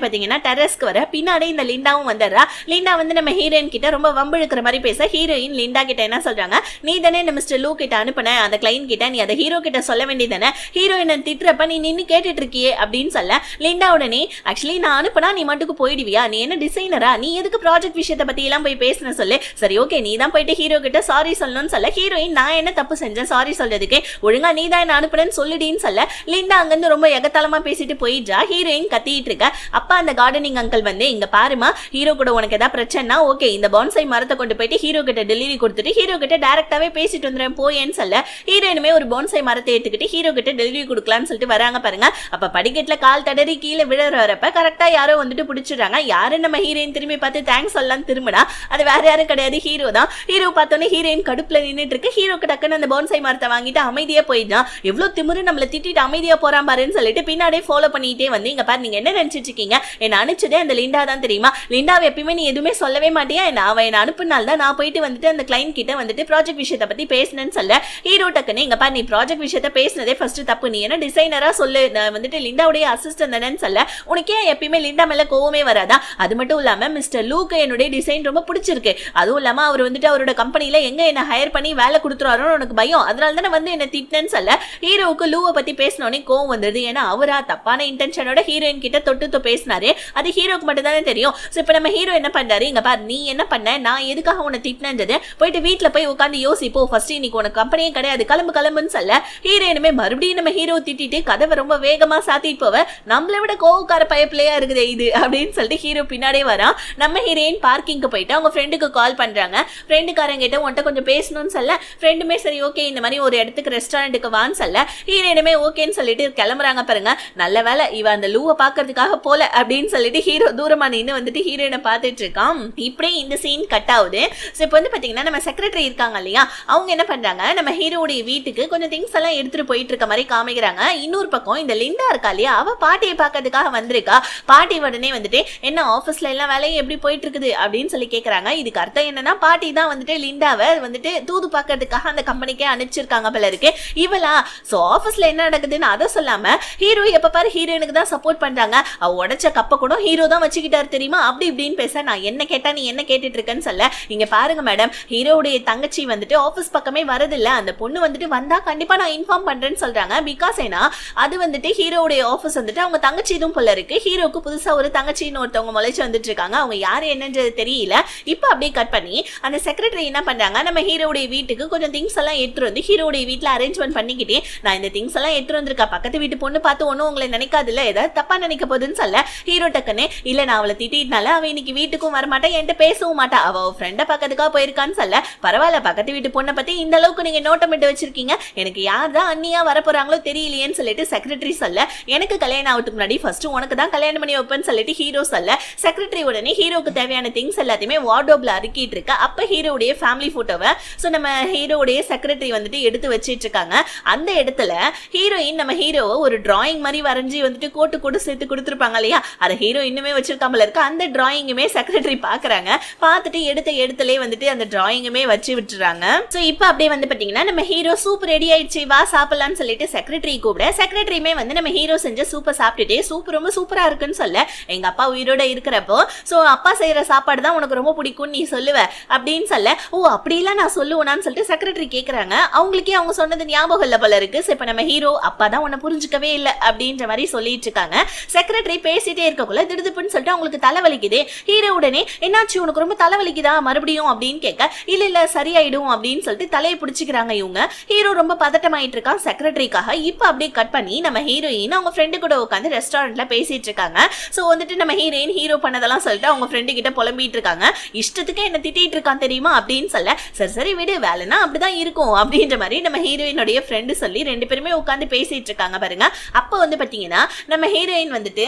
பாத்தீங்கன்னா டெரஸ்க்கு வர பின்னாடி இந்த லிண்டாவும் வந்துடுறா. லிண்டா வந்து நம்ம ஹீரோயின் கிட்ட ரொம்ப வம்பிழுக்கிற மாதிரி பேச ஹீரோயின் லிண்டா கிட்ட என்ன சொல்றாங்க, நீ தானே இந்த மிஸ்டர் லூ கிட்ட அனுப்புன அந்த கிளைண்ட் கிட்ட, நீ அதை ஹீரோ கிட்ட சொல்ல வேண்டியதானே, ஹீரோயினை திட்டுறப்ப நீ நின்று கேட்டுட்டு இருக்கியே அப்படின்னு சொல்ல லிண்டா உடனே ஆக்சுவலி நான் அனுப்புனா நீ மட்டுக்கு போயிடுவியா, நீ என்ன டிசைனரா, நீ எதுக்கு ப்ராஜெக்ட் விஷயத்தை பத்தி எல்லாம் போய் பேசின சொல்லு, சரி ஓகே நீ தான் போயிட்டு ஹீரோ கிட்ட சாரி சொல்லணும்னு சொல்ல ஹீரோயின் நான் என்ன தப்பு செஞ்சேன் சாரி சொல்றதுக்கு, ஒழுங்கா நீ தான் என்ன அனுப்புனேன்னு சொல்லிடின்னு சொல்ல லிண்டா அங்கிருந்து ரொம்ப எகத்தாளமா பேசிட்டு போயிடுறா. ஹீரோயின் கத்திட்டு இருக்க அப்பா அந்த கார்டனிங் அங்கிள் வந்து இங்க பாருமா ஹீரோ கூட உனக்கு ஏதாவது பிரச்சனைனா ஓகே இந்த பான்சை மரத்தை கொண்டு போயிட்டு ஹீரோ கிட்ட டெலிவரி கொடுத்துட்டு ஹீரோ கிட்ட டைரக்டாவே பேசிட்டு வந்துடுறேன் போயேன்னு சொல்ல ஹீரோயினுமே ஒரு பான்சை மரத்தை எடுத்துக்கிட்டு ஹீரோ கிட்ட டெலிவரி கொடுக்கலாம்னு சொல்லிட்டு வராங்க பாருங்க. அப்ப படிக்கட்டுல கால் தடறி கீழே விழுறப்ப கரெக்டா யாரோ வந்துட்டு பிடிச்சிடுறாங்க. யாரு நம்ம ஹீரோயின் திரும்பி பார்த்து தேங்க்ஸ் சொல்லலாம் திரும்பினா அது வேற யாரும் கிடையாது ஹீரோ தான். ஹீரோ பார்த்தோன்னே ஹீரோயின் கடுப்புல நின்றுட்டு இருக்கு. ஹீரோக்கு டக்குன்னு அந்த பான்சை மரத்தை வாங்கிட்டு அமைதியா போயிட்டான். எவ்வளவு திமிரு நம்மள திட்டிட்டு அமைதியா போறான் பாருன்னு சொல்லிட்டு பின்னாடியே ஃபாலோ பண்ணிட்டே வந்து இங்க பாரு நீங்க என்ன நினைச்சிட்டு இருக்கீங்க, என்ன அனுப்பிச்சதே அந்த லிண்டா தான் தெரியுமா, லிண்டாவை எப்பயுமே நீ எதுவுமே சொல்லவே மாட்டியா, அவன் என்ன அனுப்புனால தான் நான் போயிட்டு வந்துட்டு அந்த கிளைண்ட் கிட்ட வந்துட்டு ப்ராஜெக்ட் விஷயத்தை பத்தி பேசினேன்னு சொல்ல ஹீரோ டக்குன்னு இங்க பாரு நீ ப்ராஜெக்ட் விஷயத்தை பேசினதே ஃபர்ஸ்ட் தப்பு, நீ என்ன டிசைனரா சொல்லு, நான் வந்துட்டு லிண்டாவுடைய அசிஸ்டன்ட் தானேன்னு சொல்ல உனக்கே எப்பயுமே லிண்டா மேல கோவமே வராதா, அது மட்டும் இல்லாம மிஸ்டர் லூக்கு என்னுடைய டிசைன் ரொம்ப பிடிச்சிருக்கு, அதுவும் இல்லாம அவர் வந்துட்டு அவரோட கம்பெனில எங்க என்ன ஹையர் பண்ணி வேலை கொடுத்துருவாரோன்னு உனக்கு பயம், அதனால தானே வந்து என்ன திட்டினேன்னு சொல்ல ஹீரோவுக்கு லூவை பத்தி பேசினோடனே கோவம் வந்தது. ஏன்னா அவரா தப்பான இன்டென்ஷனோட ஹீரோயின் கிட்ட தொட்டு பேசினாரு, அது ஹீரோக்கு மட்டும் தானே தெரியும். சோ இப்ப நம்ம ஹீரோ என்ன பண்றாரு, இங்க பாரு நீ என்ன பண்ண, நான் எதுக்காக உன்னை திட்டினது போயிட்டு வீட்டுல போய் உட்காந்து யோசிப்போ, ஃபர்ஸ்ட் இன்னைக்கு உனக்கு கம்பெனியே கிடையாது கிளம்பு கிளம்புன்னு சொல்ல ஹீரோயினுமே மறுபடியும் நம்ம ஹீரோ திட்டிட்டு கதவை ரொம்ப வேகமா சாத்திட்டு போவ நம்மளை விட கோவக்கார பயப்பிள்ளையா இருக்குது இது அப்படின்னு சொல்லிட்டு ஹீரோ பின்னாடியே வரான். நம்ம ஹீரோயின் பார்க்கிங்க்கு போயிட்டு அவங்க ஃப்ரெண்டுக்கு கால் பண்றாங்க. ஃப்ரெண்டுக்காரங்க கிட்ட உன்ட்ட கொஞ்சம் பேசணும்னு சொல்ல ஃப்ரெண்டுமே சரி ஓகே இந்த மாதிரி ஒரு இடத்துக்கு ரெஸ்டாரண்ட்டுக்கு வான்னு சொல்ல ஹீரோயினுமே ஓகேன்னு சொல்லிட்டு கிளம்புறாங்க பாருங்க. நல்ல வேலை இவ அந்த லூவை பாக்குறதுக்காக போல அப்படின்னு சொல்லிட்டு ஹீரோ தூரமா நின்று வந்துட்டு ஹீரோயினை பார்த்துட்டு இருக்கான். இப்படியே இந்த சீன் கட் ஆகுது. ஸோ இப்போ வந்து பாத்தீங்கன்னா நம்ம செக்ரட்டரி இருக்காங்க இல்லையா, அவங்க என்ன பண்றாங்க நம்ம ஹீரோடைய வீட்டுக்கு கொஞ்சம் திங்ஸ் எல்லாம் எடுத்துட்டு போயிட்டு இருக்க மாதிரி காமிக்கிறாங்க. இன்னொரு பக்கம் இந்த லிண்டா இருக்கா இல்லையா, அவ பாட்டியை பார்க்கறதுக்காக வந்திருக்கா. பாட்டி உடனே வந்துட்டு என்ன ஆபீஸ்ல எல்லாம் வேலையும் எப்படி போயிட்டு இருக்குது அப்படின்னு சொல்லி கேக்குறாங்க. இதுக்கு அர்த்தம் என்னன்னா பாட்டி தான் வந்துட்டு லிண்டாவை வந்துட்டு தூது பார்க்கறதுக்காக அந்த கம்பெனிக்கே அனுப்பிச்சிருக்காங்க போல இருக்கு இவளா. சோ ஆபீஸ்ல என்ன நடக்குதுன்னு அதை சொல்லாம ஹீரோ எப்ப பாரு ஹீரோயினுக்கு தான் சப்போர்ட் பண்றாங்க. அவ உடைச்ச கப்ப கூட ஹீரோ தான் வச்சுக்கிட்டாரு தெரியுமா அப்படி இப்படின்னு பேச நான் என்ன கேட்டா நீ என்ன கேட்டுட்டு இருக்கேன்னு சொல்ல இங்க பாருங்க மேடம் ஹீரோடைய தங்கச்சி வந்துட்டு ஆபீஸ் பக்கமே வரதில்ல, அந்த பொண்ணு வந்துட்டு வந்தா கண்டிப்பா நான் இன்ஃபார்ம் பண்றேன்னு சொல்றாங்க. பிகாஸ் ஏன்னா அது வந்துட்டு ஹீரோடைய ஆபீஸ் வந்துட்டு அவங்க தங்கச்சி இதுவும் போல இருக்கு. ஹீரோக்கு புதுசா ஒரு தங்கச்சின்னு ஒருத்தவங்க முளைச்சு வந்துட்டு இருக்காங்க. அவங்க யாரு என்னன்றது தெரியல. இப்ப அப்படியே கட் பண்ணி அந்த செக்ரட்டரி என்ன பண்றாங்க நம்ம ஹீரோடைய வீட்டுக்கு கொஞ்சம் திங்ஸ் எல்லாம் எடுத்துட்டு வந்து ஹீரோடைய வீட்டுல அரேஞ்ச்மெண்ட் பண்ணிக்கிட்டே நான் இந்த திங்ஸ் எல்லாம் எடுத்துட்டு வந்திருக்கா, பக்கத்து வீட்டு பொண்ணு பார்த்து ஒன்னும் உங்களை நினைக்காதுல்ல, ஏதாவது தப்பா நினைக்க போகுதுன்னு சொல்ல ஹீரோ டக்குன்னு இல்ல நான் அவளை திட்டினால அவ இன்னைக்கு வீட்டுக்கும் வரமாட்டா என்கிட்ட பேசவும் மாட்டா, அவ ஃப்ரெண்ட பக்கத்துக்காக போயிருக்கான்னு சொல்ல பரவாயில்ல பக்கத்து வீட்டு பொண்ணை பத்தி இந்த அளவுக்கு நீங்க நோட்டமிட்டு வச்சிருக்கீங்க, எனக்கு யார் தான் அண்ணியா வரப்போறாங்களோ தெரியலையேன்னு சொல்லிட்டு செக்ரட்டரி சொல்ல எனக்கு கல்யாணம் ஆகிறதுக்கு முன்னாடி ஃபர்ஸ்ட் உனக்கு தான் கல்யாணம் பண்ணி வைப்பேன்னு சொல்லிட்டு ஹீரோ சொல்ல செக்ரட்டரி உடனே ஹீரோக்கு தேவையான திங்ஸ் எல்லாத்தையுமே வார்ட்ரோப்ல அடுக்கிட்டு இருக்க. அப்ப ஹீரோடைய ஃபேமிலி போட்டோவை சோ நம்ம ஹீரோடைய செக்ரட்டரி வந்துட்டு எடுத்து வச்சிட்டு இருக்காங்க. அந்த இடத்துல ஹீரோயின் நம்ம ஹீரோவை ஒரு டிராயிங் மாதிரி வர வரைஞ்சி வந்துட்டு கோட்டு சேர்த்து கொடுத்துருப்பாங்க இல்லையா, அதை ஹீரோ இன்னுமே வச்சிருக்காமல இருக்கு. அந்த டிராயிங்குமே செக்ரட்டரி பாக்குறாங்க. பார்த்துட்டு எடுத்த இடத்துலயே வந்துட்டு அந்த டிராயிங்குமே வச்சு விட்டுறாங்க. சோ இப்போ அப்படியே வந்து பாத்தீங்கன்னா நம்ம ஹீரோ சூப் ரெடி ஆயிடுச்சு, வா சாப்பிடலாம்னு சொல்லிட்டு செக்ரட்டரி கூப்பிட, செக்ரட்டரியுமே வந்து நம்ம ஹீரோ செஞ்ச சூப்பை சாப்பிட்டுட்டு சூப் ரொம்ப சூப்பரா இருக்குன்னு சொல்ல, எங்க அப்பா உயிரோட இருக்கிறப்போ சோ அப்பா செய்யற சாப்பாடு தான் உனக்கு ரொம்ப பிடிக்கும் நீ சொல்லுவ அப்படின்னு சொல்ல, ஓ அப்படிலாம் நான் சொல்லுவேனான்னு சொல்லிட்டு செக்ரட்டரி கேக்குறாங்க. அவங்களுக்கே அவங்க சொன்னது ஞாபகம் இல்ல போல இருக்கு. இப்ப நம்ம ஹீரோ அப்பா தான் உன்னை புரிஞ்சுக்கவே இல்லை அப்படின்ற மாதிரி சொல்லிட்டு இருக்காங்க. செக்ரட்டரி பேசிட்டே இருக்கக்குள்ள திடுதுப்புன்னு சொல்லிட்டு அவங்களுக்கு தலைவலிக்குது. ஹீரோ உடனே என்னாச்சு உனக்கு ரொம்ப தலைவலிக்குதா மறுபடியும் அப்படின்னு கேட்க, இல்ல சரியாயிடும் அப்படின்னு சொல்லிட்டு தலையை பிடிச்சிக்கிறாங்க இவங்க. ஹீரோ ரொம்ப பதட்டமாயிட்டு இருக்கான் செக்ரட்டரிக்காக. இப்ப அப்படியே கட் பண்ணி நம்ம ஹீரோயின் அவங்க ஃப்ரெண்டு கூட உட்காந்து ரெஸ்டாரண்ட்ல பேசிட்டு இருக்காங்க. சோ வந்துட்டு நம்ம ஹீரோயின் ஹீரோ பண்ணதெல்லாம் சொல்லிட்டு அவங்க ஃப்ரெண்டு கிட்ட புலம்பிட்டு இருக்காங்க. இஷ்டத்துக்கு என்ன திட்டிட்டு இருக்கான் தெரியுமா அப்படின்னு சொல்ல, சரி விடு வேலைன்னா அப்படிதான் இருக்கும் அப்படின்ற மாதிரி நம்ம ஹீரோயினுடைய ஃப்ரெண்டு சொல்லி ரெண்டு பேருமே உட்காந்து பேசிட்டு இருக்காங்க பாருங்க. அப்ப வந்து பாத்தீங்கன்னா நம்ம ஹீரோயின் வந்துட்டு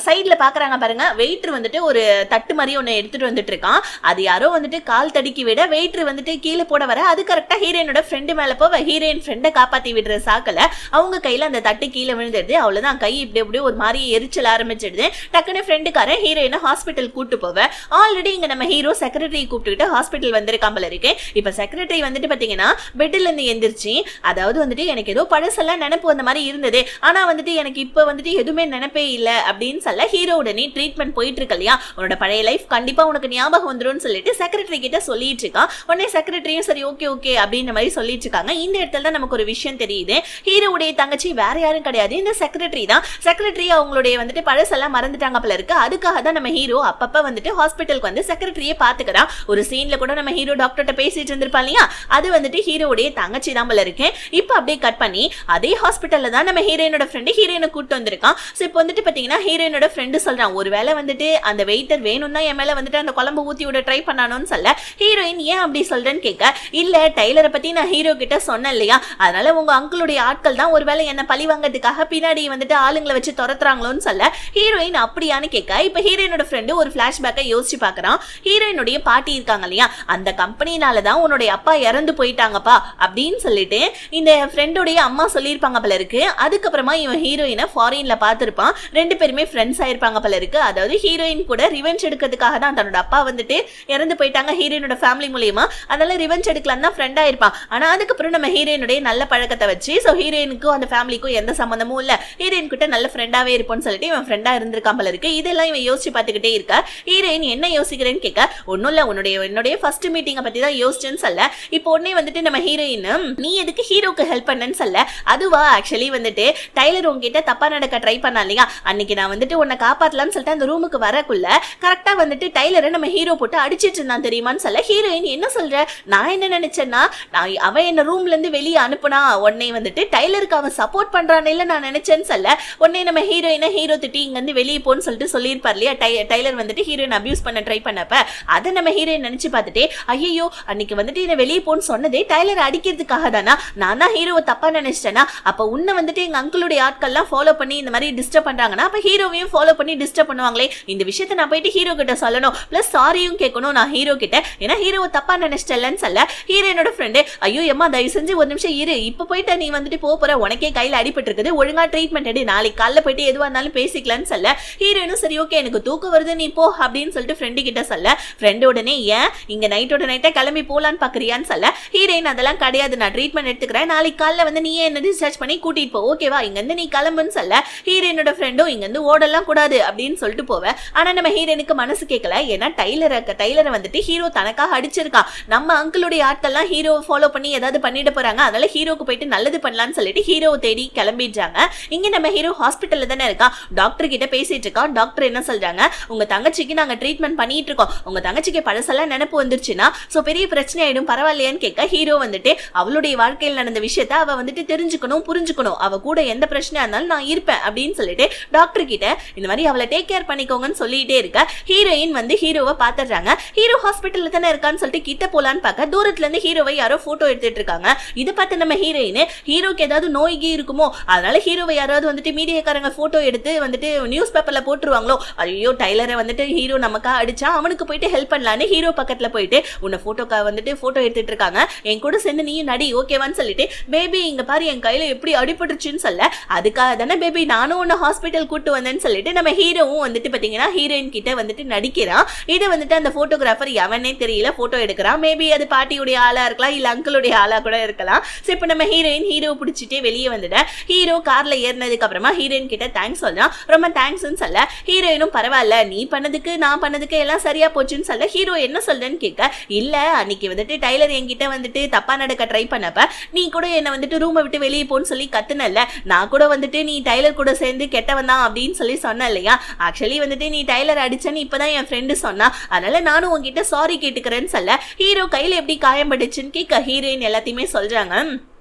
சைட்ல பாக்குறாங்க பாருங்க, வெயிட்டர் வந்துட்டு ஒரு தட்டு மாதிரி ஒன்னு எடுத்துட்டு வந்துட்டு இருக்கான். அது யாரோ வந்துட்டு கால் தடுக்கி விட வெயிட்டர் வந்துட்டு கீழே போட வர, அது கரெக்டா ஹீரோயினோட ஃப்ரெண்டு மேல போவ ஹீரோயின் ஃப்ரெண்டை காப்பாத்தி விடுற சாக்கல அவங்க கையில அந்த தட்டு கீழே விழுந்துடுது. அவ்வளவுதான், கை இப்படி ஒரு மாதிரி எரிச்சல் ஆரம்பிச்சிடுது. டக்குனு ஃப்ரெண்டுக்காரன் ஹீரோயினை ஹாஸ்பிட்டல் கூட்டு போவ. ஆல்ரெடி இங்க நம்ம ஹீரோ செக்ரட்டரி கூப்பிட்டுக்கிட்டு ஹாஸ்பிட்டல் வந்திருக்காமல இருக்கு. இப்ப செக்ரட்டரி வந்துட்டு பாத்தீங்கன்னா பெட்ல இருந்து எந்திரிச்சு, அதாவது வந்துட்டு எனக்கு ஏதோ பழசெல்லாம் நினைப்பு வந்த மாதிரி இருந்தது, ஆனா வந்துட்டு எனக்கு இப்ப வந்துட்டு எதுவுமே நினைப்பே இல்ல அப்படின்னு சொல்ல, ஹீரோ உடனே ட்ரீட்மெண்ட் போயிட்டு இருக்கு இல்லையா, உன்னோட பழைய லைஃப் கண்டிப்பா உனக்கு ஞாபகம் வந்துடும் சொல்லிட்டு செக்ரட்டரி கிட்ட சொல்லிட்டு இருக்கான். உடனே செக்ரட்டரியும் சரி ஓகே அப்படின்ற மாதிரி சொல்லிட்டு இருக்காங்க. இந்த இடத்துல தான் நமக்கு ஒரு விஷயம் தெரியுது, ஹீரோவுடைய தங்கச்சி வேற யாரும் கிடையாது, இந்த செக்ரட்டரி தான். செக்ரட்டரி அவங்களுடைய வந்துட்டு பழசெல்லாம் மறந்துட்டாங்க போல இருக்கு. அதுக்காக தான் நம்ம ஹீரோ அப்பப்ப வந்துட்டு ஹாஸ்பிட்டலுக்கு வந்து செக்ரட்டரியை பாத்துக்கிறான். ஒரு சீன்ல கூட நம்ம ஹீரோ டாக்டர்கிட்ட பேசிட்டு இருந்திருப்பா இல்லையா, அது வந்துட்டு ஹீரோவுடைய தங்கச்சி தான் போல இருக்கு. இப்ப அப்படியே கட் பண்ணி அதே ஹாஸ்பிட்டல்ல தான் நம்ம ஹீரோயினோட ஃப்ரெண்டு ஹீரோயினை கூட்டு வந்திருக்கான். சோ இப்போ வந்துட்டு பாத்தீங்கன்னா ஹீரோயினோட ஃப்ரெண்டு சொல்றான், ஒருவேளை வந்துட்டு அந்த வெயிட்டர் வேணும்னா என் மேல வந்துட்டு அந்த குழம்பு ஊத்தி விட ட்ரை பண்ணானோன்னு சொல்ல, ஹீரோயின் ஏன் அப்படி சொல்றேன்னு கேட்க, இல்ல டைலரை பத்தி நான் ஹீரோ கிட்ட சொன்னேன் இல்லையா, அதனால உங்க அங்கிளுடைய ஆட்கள் தான் ஒருவேளை என்ன பழி வாங்கிறதுக்காக பின்னாடி வந்துட்டு ஆளுங்களை வச்சு துரத்துறாங்களோன்னு சொல்ல, ஹீரோயின் அப்படியான்னு கேட்க, இப்ப ஹீரோயினோட ஃப்ரெண்டு ஒரு பிளாஷ்பேக்கை யோசிச்சு பாக்குறான். ஹீரோயினுடைய பாட்டி இருக்காங்க இல்லையா, அந்த கம்பெனினாலதான் உன்னுடைய அப்பா இறந்து போயிட்டாங்கப்பா அப்படின்னு சொல்லிட்டு இந்த ஃப்ரெண்டுடைய அம்மா சொல்லியிருப்பாங்க போல இருக்கு. அதுக்கப்புறமா இவன் ஹீரோயினை ஃபாரின்ல பார்த்திருப்பான். ரெண்டு பேருமே ஃப்ரெண்ட்ஸ் ஆயிருப்பாங்க போல இருக்கு. அதாவது ஹீரோயின் கூட ரிவெஞ்ச் எடுக்கிறதுக்காக தான், தன்னோட அப்பா வந்துட்டு இறந்து போயிட்டாங்க ஹீரோயினோட ஃபேமிலி மூலியமா, அதனால ரிவெஞ்ச் எடுக்கலாம் தான் ஃப்ரெண்ட் ஆயிருப்பான். ஆனா அதுக்கப்புறம் நம்ம ஹீரோயினுடைய நல்ல பழக்கத்தை வச்சு சோ ஹீரோயினுக்கும் அந்த ஃபேமிலிக்கும் எந்த சம்பந்தமும் இல்ல, ஹீரோயின் கிட்ட நல்ல ஃப்ரெண்டாவே இருப்போம்னு சொல்லிட்டு இவன் ஃப்ரெண்டா இருந்திருக்கான் போல இருக்கு. இதெல்லாம் இவன் யோசிச்சு பார்த்துக்கிட்டே இருக்கா. ஹீரோயின் என்ன யோசிக்கிறேன்னு கேட்க, ஒன்னும் இல்ல என்னுடைய ஃபர்ஸ்ட் மீட்டிங்கை பத்தி தான் யோசிச்சேன்னு சொல்ல, இப்போ உடனே வந்துட்டு நம்ம ஹீரோயின் நீ எதுக்கு ஹீரோக்கு ஹெல்ப் பண்ணன்னு சொல்ல, அதுவா ஆக்சுவலி வந்துட்டு டைலர் உங்ககிட்ட தப்பா நடக்க ட்ரை பண்ணா இல்லையா, அன்னைக்கு நான் வந்துட்டு உன்னை காப்பாத்தலாம்னு சொல்லிட்டு அந்த ரூமுக்கு வரக்குள்ள கரெக்டா வந்துட்டு டைலரை நம்ம ஹீரோ போட்டு அடிச்சிட்டு இருந்தான் தெரியுமான்னு சொல்ல, ஹீரோயின் என்ன சொல்ற, நான் என்ன நினைச்சேன்னா அவன் என்ன ரூம்ல இருந்து வெளியே அனுப்புனா உடனே வந்துட்டு டைலருக்கு அவன் சப்போர்ட் பண்றான் இல்ல நான் நினைச்சேன்னு சொல்ல, உடனே நம்ம ஹீரோயினை ஹீரோ திட்டி இங்க இருந்து வெளியே போன்னு சொல்லிட்டு சொல்லியிருப்பார் இல்லையா, டைலர் வந்துட்டு ஹீரோயின் அபியூஸ் பண்ண ட்ரை பண்ணப்ப அதை நம்ம ஹீரோயின் நினைச்சு பார்த்துட்டே, ஐயோ அன்னைக்கு வந்துட்டு என்ன வெளியே போன்னு சொன்னதே டைலர் அடிக்கிறதுக்காக தானா, நான் தான் ஹீரோவை தப்பா நினைச்சிட்டேனா, அப்ப உன்னை வந்துட்டு எங்க அங்கிளுடைய ஆட்கள்லாம் ஃபாலோ பண்ணி இந்த மாதிரி டிஸ்டர்ப் பண்றாங்கன்னா அப்ப ஹீரோவையும் ஃபாலோ பண்ணி டிஸ்டர்ப் பண்ணுவாங்களே, இந்த விஷயத்தை நான் போயிட்டு ஹீரோ கிட்ட சொல்லணும், பிளஸ் சாரியும் கேட்கணும் நான் ஹீரோ கிட்ட, ஏன்னா ஹீரோவை தப்பா நினைச்சிட்டேன்னு சொல்ல, ஹீரோயினோட ஃப்ரெண்டு ஐயோ எம்மா தயவு செஞ்சு ஒரு நிமிஷம் இரு, இப்ப போயிட்டு நீ வந்துட்டு போற உனக்கே கையில அடிபட்டு இருக்குது, ஒழுங்கா ட்ரீட்மெண்ட் எடு, நாளைக்கு காலைல போயிட்டு எதுவா இருந்தாலும் பேசிக்கலாம்னு சொல்ல, ஹீரோயினும் சரி ஓகே எனக்கு தூக்கம் வருது நீ போ அப்படின்னு சொல்லிட்டு ஃப்ரெண்டு கிட்ட சொல்ல, ஃப்ரெண்டு உடனே ஏன் இங்க நைட்டோட நைட்டா கிளம்பி போலான்னு பாக்குறியான்னு சொல்ல, ஹீரோயின் அதெல்லாம் கிடையாது நான் ட்ரீட்மெண்ட் எடுத்துக்கிறேன், நாளைக்கு காலைல வந்து நீயே என்ன டிஸ்சார்ஜ் பண்ணி கூட்டிட்டு போ ஓகேவா, இங்க இருந்து நீ கிளம்புன்னு சொல்ல, ஹீரோயினோட ஃப்ரெண்டும் இங்க இருந்து ஓடலாம் கூடாது அப்படின்னு சொல்லிட்டு போவேன். ஆனா நம்ம ஹீரோயினுக்கு மனசு கேட்கல, ஏன்னா டைலரை வந்துட்டு ஹீரோ தனக்காக அடிச்சிருக்கான், நம்ம அங்கிளுடைய ஆட்கள்லாம் ஹீரோ ஃபாலோ பண்ணி ஏதாவது பண்ணிட்டு போறாங்க, அதனால ஹீரோக்கு போயிட்டு நல்லது பண்ணலாம்னு சொல்லிட்டு ஹீரோவை தேடி கிளம்பிடுறாங்க. இங்க நம்ம ஹீரோ ஹாஸ்பிட்டல்ல தானே இருக்கான், டாக்டர் கிட்ட பேசிட்டு இருக்கான். டாக்டர் என்ன சொல்றாங்க, உங்க தங்கச்சிக்கு நாங்க ட்ரீட்மெண்ட் பண்ணிட்டு இருக்கோம், உங்க தங்கச்சிக்கு பழசெல்லாம் நினைப்பு வந்துருச்சுன்னா சோ பெரிய பிரச்சனை ஆயிடும் பரவாயில்லையான்னு கேட்க, ஹீரோ வந்துட்டு அவளுடைய வாழ்க்கையில் நடந்த விஷயத்த அவ வந்துட்டு தெரிஞ்சுக்கணும் புரிஞ்சுக்கணும், அவ கூட எந்த பிரச்சனையா இருந்தாலும் நான் இருப்பேன் அப்படின்னு சொல்லிட்டு டாக்டர் கிட்ட இந்த மாதிரி அவளை டேக் கேர் பண்ணிக்கோங்கன்னு சொல்லிட்டே இருக்க, ஹீரோயின் வந்து ஹீரோவை பாத்துறாங்க. ஹீரோ ஹாஸ்பிட்டல்ல தானே இருக்கான்னு சொல்லிட்டு கிட்ட போலான்னு பார்க்க தூரத்துல இருந்து ஹீரோவை யாரோ போட்டோ எடுத்துட்டு இருக்காங்க. இதை பார்த்து நம்ம ஹீரோயின் ஹீரோக்கு ஏதாவது நோய்கி இருக்குமோ, அதனால ஹீரோவை யாராவது வந்துட்டு மீடியாக்காரங்க போட்டோ எடுத்து வந்துட்டு நியூஸ் பேப்பர்ல போட்டுருவாங்களோ, ஐயோ டைலரை வந்துட்டு ஹீரோ நமக்கா அடிச்சா அவனுக்கு போயிட்டு ஹெல்ப் பண்ணலான்னு ஹீரோ பக்கத்துல போயிட்டு உன்னை போட்டோக்கா வந்துட்டு போட்டோ எடுத்துட்டு இருக்காங்க, என் கூட சேர்ந்து நீயும் நடி ஓகேவான்னு சொல்லிட்டு, பேபி இங்க பாரு என் கையில எப்படி அடிபட்டுருச்சுன்னு சொல்ல, அதுக்கு அதுக்காக தானே பேபி நானும் உன்னை ஹாஸ்பிட்டல் கூட்டு வந்தேன்னு சொல்லிட்டு நம்ம ஹீரோவும் வந்துட்டு பாத்தீங்கன்னா ஹீரோயின் கிட்ட வந்துட்டு நடிக்கிறான். இது வந்துட்டு அந்த போட்டோகிராஃபர் எவனே தெரியல போட்டோ எடுக்கிறான். மேபி அது பாட்டியுடைய ஆளா இருக்கலாம், இல்ல அங்கிளுடைய ஆளா கூட இருக்கலாம். சோ இப்ப நம்ம ஹீரோ பிடிச்சிட்டே வெளியே வந்துட்ட. ஹீரோ கார்ல ஏறினதுக்கு அப்புறமா ஹீரோயின் கிட்ட தேங்க்ஸ் சொல்றான். ரொம்ப தேங்க்ஸ்ன்னு சொல்ல ஹீரோயினும் பரவாயில்ல, நீ பண்ணதுக்கு நான் பண்ணதுக்கு எல்லாம் சரியா போச்சுன்னு சொல்ல ஹீரோ என்ன சொல்றேன்னு கேட்க, இல்ல அன்னைக்கு வந்துட்டு டைலர் என்கிட்ட வந்துட்டு தப்பா நடக்க ட்ரை பண்ணப்ப நீ கூட என்ன வந்துட்டு ரூமை விட்டு வெளியே போன்னு சொல்லி கத்துனல்ல, நான் கூட வந்துட்டு நீ டைலர் கூட சேர்ந்து கெட்டவன் தான் அப்படின்னு சொல்லி சொன்ன இல்லையா, ஆக்சுவலி வந்துட்டு நீ டைலர் அடிச்சன்னு இப்பதான் என் ஃப்ரெண்டு சொன்னா, அதனால நானும் உங்ககிட்ட சாரி கேட்டுக்கிறேன்னு சொல்ல ஹீரோ கையில எப்படி காயம்பட்டுச்சுன்னு கேட்க ஹீரோயின் எல்லாத்தையுமே சொல்றாங்க.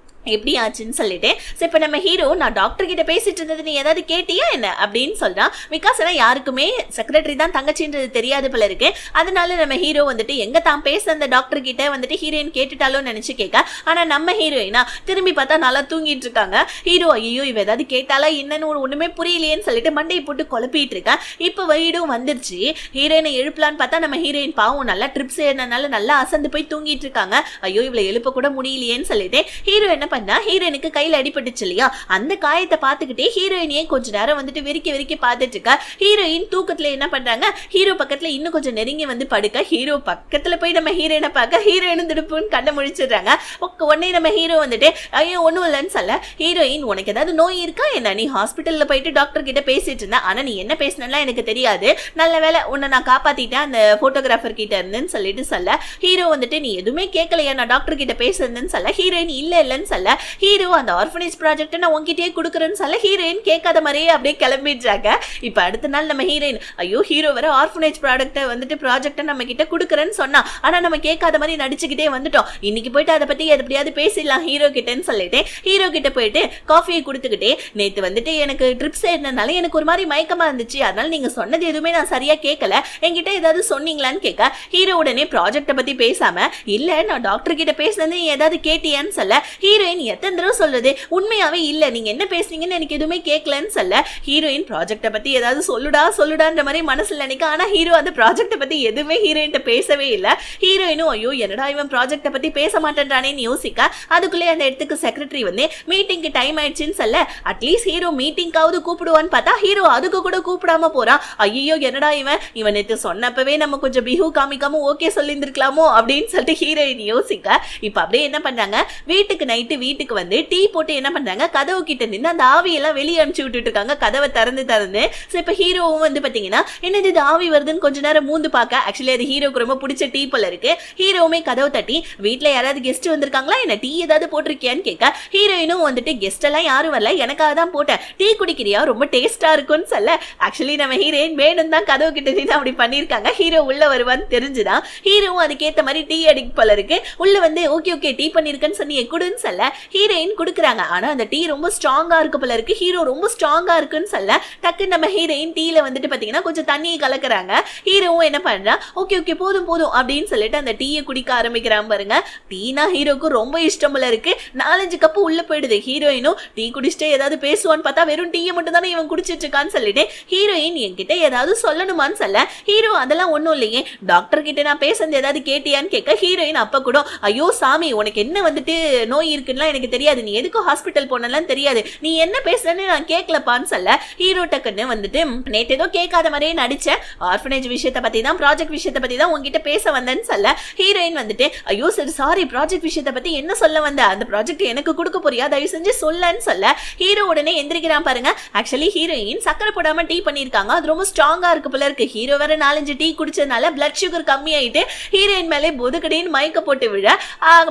எப்படி ஆச்சுன்னு சொல்லிட்டு இப்ப நம்ம ஹீரோ நான் டாக்டர் கிட்ட பேசிட்டு இருந்தது நீ ஏதாவது கேட்டியா என்ன அப்படின்னு சொல்றான். பிகாஸ் யாருக்குமே செக்ரட்டரி தான் தங்கச்சின்றது தெரியாது போல இருக்கு. அதனால நம்ம ஹீரோ வந்துட்டு எங்க தான் பேச அந்த டாக்டர் கிட்ட வந்துட்டு ஹீரோயின் கேட்டுட்டாலும் நினைச்சு கேட்க, ஆனா நம்ம ஹீரோயினா திரும்பி பார்த்தா நல்லா தூங்கிட்டு இருக்காங்க. ஹீரோ ஐயோ இவ ஏதாவது கேட்டாலா என்னன்னு ஒண்ணுமே புரியலையேன்னு சொல்லிட்டு மண்டையை போட்டு குழப்பிட்டு இருக்கேன். இப்ப வீடும் வந்துருச்சு. ஹீரோயினை எழுப்பலான்னு பார்த்தா நம்ம ஹீரோயின் பாவம் நல்லா ட்ரிப்ஸ் ஏறினால நல்லா அசந்து போய் தூங்கிட்டு இருக்காங்க. ஐயோ இவளை எழுப்ப கூட முடியலையேன்னு சொல்லிட்டு ஹீரோ என்ன பண்ணா ஹீரோயினுக்கு கையில அடிபட்டுச்சு இல்லையா, அந்த காயத்தை பார்த்துக்கிட்டே ஹீரோயினியே கொஞ்ச நேரம் வந்துட்டு விரிக்க பார்த்துட்டு இருக்கா. ஹீரோயின் தூக்கத்துல என்ன பண்றாங்க, ஹீரோ பக்கத்துல இன்னும் கொஞ்சம் நெருங்கி வந்து படுக்க ஹீரோ பக்கத்துல போய் நம்ம ஹீரோயினை பார்க்க ஹீரோயினும் திடுப்புன்னு கண்ணை முழிச்சிடுறாங்க. உடனே நம்ம ஹீரோ வந்துட்டு ஐயோ ஒண்ணும் இல்லைன்னு சொல்ல ஹீரோயின் உனக்கு ஏதாவது நோய் இருக்கா என்ன, நீ ஹாஸ்பிட்டல்ல போயிட்டு டாக்டர் கிட்ட பேசிட்டு இருந்த, ஆனா நீ என்ன பேசினா எனக்கு தெரியாது, நல்ல வேலை உன்னை நான் காப்பாத்திட்டேன் அந்த போட்டோகிராஃபர் கிட்ட இருந்துன்னு சொல்லிட்டு சொல்ல ஹீரோ வந்துட்டு நீ எதுவுமே கேட்கலையா நான் டாக்டர் கிட்ட பேசுறதுன்னு சொல்ல ஹீரோயின் இல்லைன்னு சொல்ல ஹீரோ அந்த ஆர்ஃபனேஜ் ப்ராஜெக்ட் நான் உங்ககிட்டயே கொடுக்குறேன்னு சொல்ல ஹீரோயின் கேட்காத மாதிரியே அப்படியே கிளம்பிடுறாங்க. இப்ப அடுத்த நாள் நம்ம ஹீரோயின் ஐயோ ஹீரோ வர ஆர்ஃபனேஜ் ப்ராஜெக்ட் நம்ம கிட்ட கொடுக்குறேன்னு சொன்னா, ஆனா நம்ம கேட்காத மாதிரி நடிச்சுக்கிட்டே வந்துட்டோம். இன்னைக்கு போயிட்டு அதை பத்தி எப்படியாவது பேசிடலாம் ஹீரோ கிட்டன்னு சொல்லிட்டு ஹீரோ கிட்ட போயிட்டு காஃபியை கொடுத்துக்கிட்டே நேத்து வந்துட்டு எனக்கு ட்ரிப்ஸ் ஏறினால எனக்கு ஒரு மாதிரி மயக்கமா இருந்துச்சு, அதனால நீங்க சொன்னது எதுவுமே நான் சரியா கேட்கல, என்கிட்ட ஏதாவது சொன்னீங்களான்னு கேட்க ஹீரோ உடனே ப்ராஜெக்ட பத்தி பேசாம இல்ல நான் டாக்டர் கிட்ட பேசினது ஏதாவது கேட்டியான்னு சொல்ல ஹீரோயின் எத்தனை தடவை சொல்றது உண்மையாவே இல்ல நீங்க என்ன பேசுறீங்கன்னு எனக்கு எதுவுமே கேட்கலன்னு சொல்ல ஹீரோயின் ப்ராஜெக்ட பத்தி ஏதாவது சொல்லுடான்ற மாதிரி மனசுல நினைக்க, ஆனா ஹீரோ அந்த ப்ராஜெக்ட பத்தி எதுவுமே ஹீரோயின் பேசவே இல்ல. ஹீரோயினும் ஐயோ என்னடா இவன் ப்ராஜெக்ட பத்தி பேச மாட்டேன்றானேன்னு யோசிக்க அதுக்குள்ளே அந்த இடத்துக்கு செக்ரட்டரி வந்து மீட்டிங்க்கு டைம் ஆயிடுச்சுன்னு சொல்ல அட்லீஸ்ட் ஹீரோ மீட்டிங்காவது கூப்பிடுவான்னு பார்த்தா ஹீரோ அதுக்கு கூட கூப்பிடாம போறான். ஐயோ என்னடா இவன் நேற்று சொன்னப்பவே நம்ம கொஞ்சம் பிஹூ காமிக்காம ஓகே சொல்லியிருந்திருக்கலாமோ அப்படின்னு சொல்லிட்டு ஹீரோயின் யோசிக்க இப்ப அப்படியே என்ன பண்றாங்க வீட்டுக்கு வந்து டீ போட்டு என்ன பண்றாங்க கதவு கிட்ட நின்று அந்த ஆவியெல்லாம் வெளியே அனுப்பிச்சு விட்டுட்டு இருக்காங்க கதவை திறந்து. இப்ப ஹீரோவும் வந்து பாத்தீங்கன்னா என்னது இது ஆவி வருதுன்னு கொஞ்ச நேரம் மூந்து பார்க்க ஆக்சுவலி அது ஹீரோக்கு ரொம்ப பிடிச்ச டீ போல இருக்கு. ஹீரோவுமே கதவை தட்டி வீட்டுல யாராவது கெஸ்ட் வந்திருக்காங்களா என்ன டீ ஏதாவது போட்டிருக்கியான்னு கேட்க ஹீரோயினும் வந்துட்டு கெஸ்ட் எல்லாம் யாரும் வரல எனக்காக தான் போட்டேன், டீ குடிக்கிறியா ரொம்ப டேஸ்டா இருக்கும்னு சொல்ல ஆக்சுவலி நம்ம ஹீரோயின் வேணும் தான் கதவு கிட்ட நின்று அப்படி பண்ணிருக்காங்க. ஹீரோ உள்ள வருவான்னு தெரிஞ்சுதான் ஹீரோவும் அதுக்கேத்த மாதிரி டீ அடிக்க போல இருக்கு. உள்ள வந்து ஓகே டீ பண்ணிருக்கேன்னு சொன்னி குடுன்னு சொல்ல ஹீரோயின் குடுக்குறாங்க. ஆனா அந்த டீ ரொம்ப ஸ்ட்ராங்கா இருக்கு போல இருக்கு. ஹீரோ ரொம்ப ஸ்ட்ராங்கா இருக்குன்னு சொல்ல டக்கு நம்ம ஹீரோயின் டீல வந்துட்டு பாத்தீங்கன்னா கொஞ்சம் தண்ணியை கலக்குறாங்க. ஹீரோவும் என்ன பண்றா ஓகே போதும் அப்படின்னு சொல்லிட்டு அந்த டீயை குடிக்க ஆரம்பிக்கிறான் பாருங்க. டீனா ஹீரோக்கு ரொம்ப இஷ்டம் போல இருக்கு. 4-5 கப்பு உள்ள போயிடுது. ஹீரோயினும் டீ குடிச்சிட்டு ஏதாவது பேசுவான்னு பார்த்தா வெறும் டீயை மட்டும் தானே இவன் குடிச்சிட்டு இருக்கான்னு சொல்லிட்டு ஹீரோயின் என்கிட்ட ஏதாவது சொல்லணுமான்னு சொல்ல ஹீரோ அதெல்லாம் ஒண்ணும் இல்லையே டாக்டர் கிட்ட நான் பேசுறது ஏதாவது கேட்டியான்னு கேட்க ஹீரோயின் அப்ப கூட ஐயோ சாமி உனக்கு என்ன வந்துட்டு நோய் இருக்குன்னா எனக்கு தெரியாது, நீ எதுக்கும் ஹாஸ்பிட்டல் போனலாம் தெரியாது, நீ என்ன பேசுறன்னு நான் கேட்கலப்பான்னு சொல்ல ஹீரோ டக்குன்னு வந்துட்டு நேற்று ஏதோ கேட்காத மாதிரியே நடிச்ச ஆர்ஃபனேஜ் விஷயத்தை பத்தி தான் ப்ராஜெக்ட் விஷயத்தை பத்தி தான் உங்ககிட்ட பேச வந்தேன்னு சொல்ல ஹீரோயின் வந்துட்டு ஐயோ சரி சாரி ப்ராஜெக்ட் விஷயத்தை பத்தி என்ன சொல்ல வந்த, அந்த ப்ராஜெக்ட் எனக்கு கொடுக்க போறியா தயவு செஞ்சு சொல்லன்னு சொல்ல ஹீரோ உடனே எந்திரிக்கிறான் பாருங்க. ஆக்சுவலி ஹீரோயின் சக்கரை போடாம டீ பண்ணிருக்காங்க, அது ரொம்ப ஸ்ட்ராங்கா இருக்கு போல இருக்கு. ஹீரோ வேற 4-5 டீ குடிச்சதுனால பிளட் சுகர் கம்மி ஆயிட்டு ஹீரோயின் மேலே பொதுக்கடின்னு மயக்க போட்டு விழ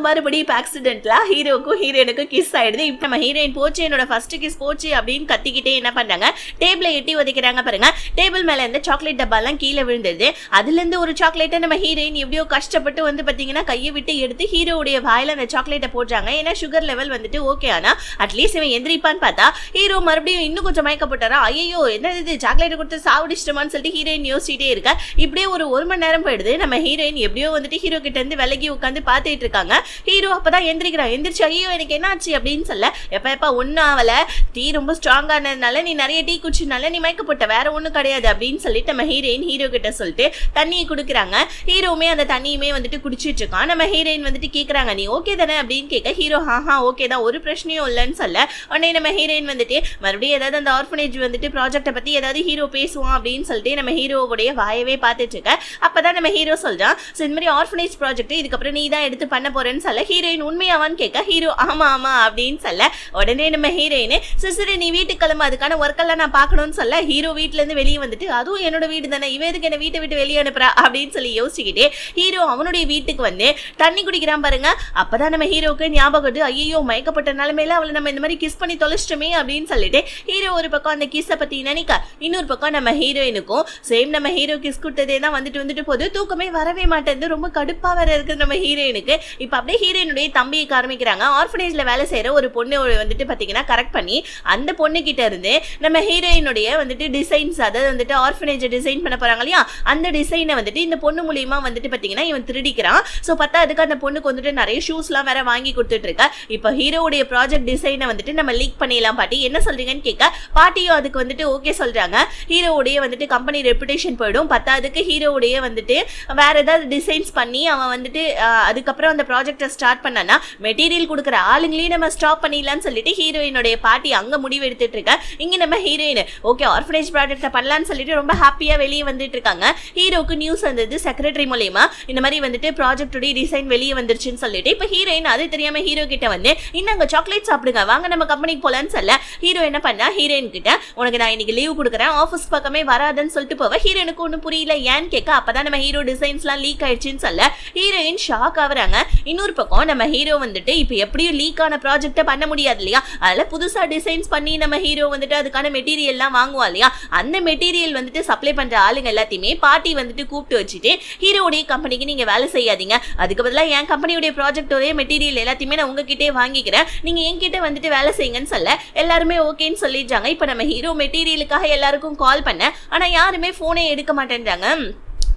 மறுபடியும் இப்ப ஆக்சிடென்ட்ல ஹீரோக்கும் ஹீரோயினுக்கும் கிஸ் ஆயிடுது. இப்ப நம்ம ஹீரோயின் போச்சு என்னோட ஃபர்ஸ்ட் கிஸ் போச்சு அப்படின்னு கத்திக்கிட்டே என்ன பண்றாங்க டேபிளை எட்டி ஒதைக்கிறாங்க பாருங்க. டேபிள் மேல இருந்து சாக்லேட் டப்பா எல்லாம் கீழே விழுந்தது. அதுல இருந்து ஒரு சாக்லேட்டை நம்ம ஹீரோயின் எப்படியோ கஷ்டப்பட்டு வந்து பாத்தீங்கன்னா கையை விட்டு எடுத்து ஹீரோடைய வாயில அந்த சாக்லேட்டை போடுறாங்க. ஏன்னா சுகர் லெவல் வந்துட்டு ஓகே, ஆனா அட்லீஸ்ட் இவன் எந்திரிப்பான்னு பார்த்தா ஹீரோ மறுபடியும் இன்னும் கொஞ்சம் மயக்கப்பட்டாரா. ஐயோ என்ன இது சாக்லேட் கொடுத்து சாவடிச்சிட்டோமான்னு சொல்லிட்டு ஹீரோயின் யோசிச்சுட்டே இருக்க. இப்படியே ஒரு 1 மணி நேரம் போயிடுது. நம்ம ஹீரோயின் எப்படியோ வந்துட்டு ஹீரோ கிட்ட இருந்து விலகி உட்காந்து பாத்துட்டு இருக்காங்க. ஹீரோ அப்பதான் எந்திரிக்கிறான். எந்திரிச்சு ஐயோ ஐயோ எனக்கு என்ன ஆச்சு அப்படின்னு சொல்ல, எப்ப ஒன்னும் ஆவல, டீ ரொம்ப ஸ்ட்ராங்கானதுனால நீ நிறைய டீ குடிச்சனால நீ மயக்கப்பட்ட, வேற ஒண்ணும் கிடையாது அப்படின்னு சொல்லிட்டு நம்ம ஹீரோயின் ஹீரோ கிட்ட சொல்லிட்டு தண்ணியை குடுக்குறாங்க. ஹீரோவுமே அந்த தண்ணியுமே வந்துட்டு குடிச்சிட்டு இருக்கான். நம்ம ஹீரோயின் வந்துட்டு கேக்குறாங்க நீ ஓகே தானே அப்படின்னு கேட்க, ஹீரோ ஹாஹா ஓகே தான், ஒரு பிரச்சனையும் இல்லைன்னு சொல்ல, உடனே நம்ம ஹீரோயின் வந்துட்டு மறுபடியும் ஏதாவது அந்த ஆர்ஃபனேஜ் வந்துட்டு ப்ராஜெக்டை பத்தி ஏதாவது ஹீரோ பேசுவான் அப்படின்னு சொல்லிட்டு நம்ம ஹீரோவுடைய வாயவே பார்த்துட்டு இருக்க. அப்பதான் நம்ம ஹீரோ சொல்றான், இந்த மாதிரி ஆர்ஃபனேஜ் ப்ராஜெக்ட் இதுக்கப்புறம் நீ தான் எடுத்து பண்ண போறேன்னு சொல்ல, ஹீரோயின் உண்மையாவான்னு கேட்க, ஹீரோ ஆமா ஆமா அப்படின்னு சொல்ல, உடனே நம்ம ஹீரோயின் சிஸ்டர் நீ வீட்டுக்கு கிளம்ப, அதுக்கான ஒர்க் எல்லாம் நான் பார்க்கணும்னு சொல்ல, ஹீரோ வீட்டுல இருந்து வெளியே வந்துட்டு அதுவும் என்னோட வீடு தானே, இவ எதுக்கு என்ன வீட்டை விட்டு வெளியே அனுப்புறா அப்படின்னு சொல்லி யோசிச்சுக்கிட்டே ஹீரோ அவனுடைய வீட்டுக்கு வந்து தண்ணி குடிக்கிறான் பாருங்க. அப்பதான் நம்ம ஹீரோக்கு ஞாபகம், ஐயோ மயக்கப்பட்ட நிலைமையில அவளை நம்ம இந்த மாதிரி கிஸ் பண்ணி தொலைச்சிட்டோமே அப்படின்னு சொல்லிட்டு ஹீரோ ஒரு பக்கம் அந்த கிஸ்ஸை பத்தி நினைக்க, இன்னொரு பக்கம் நம்ம ஹீரோயினுக்கும் சேம் நம்ம ஹீரோ கிஸ் கொடுத்ததே தான் வந்துட்டு போது, தூக்கமே வரவே மாட்டேங்குது, ரொம்ப கடுப்பா வேற இருக்கு நம்ம ஹீரோயினுக்கு. இப்ப அப்படியே ஹீரோயினுடைய தம்பியை காமிக்கிறாங்க. ஆர்ஃபனேஜ்ல வேலை செய்யற ஒரு பொண்ணு வந்துட்டு பாத்தீங்கன்னா கரெக்ட் பண்ணி அந்த பொண்ணு கிட்ட இருந்து நம்ம ஹீரோயினுடைய வந்துட்டு டிசைன்ஸ், அதாவது வந்துட்டு ஆர்ஃபனேஜ் டிசைன் பண்ண போறாங்க இல்லையா, அந்த டிசைனை வந்துட்டு இந்த பொண்ணு மூலியமா வந்துட்டு பாத்தீங்கன்னா இவன் திருடிக்கிறான். சோ பார்த்தா அதுக்கு அந்த பொண்ணுக்கு வந்துட்டு நிறைய ஷூஸ் எல்லாம் வேற வாங்கி கொடுத்துட்டு இருக்கா. இப்ப ஹீரோவுடைய ப்ராஜெக்ட் டிசைனை வந்துட்டு நம்ம லீக் பண்ணிடலாம் பாட்டி, என்ன சொல்றீங்கன்னு கேட்க, பாட்டியும் அதுக்கு வந்துட்டு ஓகே சொல்றாங்க. ஹீரோவுடைய வந்துட்டு கம்பெனி ரெப்புடேஷன் போயிடும், பத்தாவதுக்கு ஹீரோவுடைய வந்துட்டு வேற ஏதாவது டிசைன்ஸ் பண்ணி அவன் வந்துட்டு அதுக்கப்புறம் அந்த ப்ராஜெக்டை ஸ்டார்ட் பண்ணனா மெட்டீரியல் கொடுக்குற ஆளுங்களையும் நம்ம ஸ்டாப் பண்ணிடலாம்னு சொல்லிட்டு ஹீரோயினுடைய பாட்டி அங்க முடிவு எடுத்துட்டு இருக்க. இங்க நம்ம ஹீரோயின் ஓகே ஆர்ஃபனேஜ் ப்ராஜெக்டை பண்ணலாம்னு சொல்லிட்டு ரொம்ப ஹாப்பியா வெளியே வந்துட்டு இருக்காங்க. ஹீரோக்கு நியூஸ் வந்தது செக்ரட்டரி மூலியமா இந்த மாதிரி வந்துட்டு ப்ராஜெக்டோட டிசைன் வெளியே வந்துருச்சுன்னு சொல்லிட்டு, இப்ப ஹீரோயின் அது தெரியாம ஹீரோ கிட்ட வந்து இந்தாங்க சாக்லேட் சாப்பிடுங்க வாங்க நம்ம கம்பெனிக்கு போலான்னு சொல்ல, ஹீரோ என்ன பண்ணா ஹீரோயின் கிட்ட உனக்கு நான் இன்னைக்கு லீவ் கொடுக்குறேன் ஆஃபீஸ் பக்கமே வராதுன்னு சொல்லிட்டு போவ. ஹீரோயினுக்கு ஒன்றும் புரியல ஏன்னு கேட்க, அப்பதான் நம்ம ஹீரோ டிசைன்ஸ் எல்லாம் லீக் ஆயிடுச்சுன்னு சொல்ல ஹீரோயின் ஷாக் ஆகுறாங்க. இன்னொரு பக்கம் நம்ம ஹீரோ வந்துட்டு இப்ப எப்படியும் லீக் ஆன ப்ராஜெக்டை பண்ண முடியாது இல்லையா, அதனால புதுசா டிசைன்ஸ் பண்ணி நம்ம ஹீரோ வந்துட்டு அதுக்கான மெட்டீரியல் எல்லாம் வாங்குவா இல்லையா, அந்த மெட்டீரியல் வந்துட்டு சப்ளை பண்ற ஆளுங்க எல்லாத்தையுமே பாட்டி வந்துட்டு கூப்பிட்டு வச்சுட்டு ஹீரோடைய கம்பெனிக்கு நீங்க வேலை செய்யாதீங்க, அதுக்கு பதிலாக என் கம்பெனியுடைய ப்ராஜெக்டோடைய மெட்டீரியல் எல்லாத்தையுமே நான் உங்ககிட்டே வாங்கிக்கிறேன், நீங்க என்கிட்ட வந்துட்டு வேலை செய்யுங்கன்னு சொல்ல எல்லாருமே ஓகேன்னு சொல்லிடுறாங்க. இப்ப நம்ம ஹீரோ மெட்டீரியலுக்காக எல்லாருக்கும் கால் பண்ண, ஆனா யாருமே போனே எடுக்க மாட்டேன்றாங்க.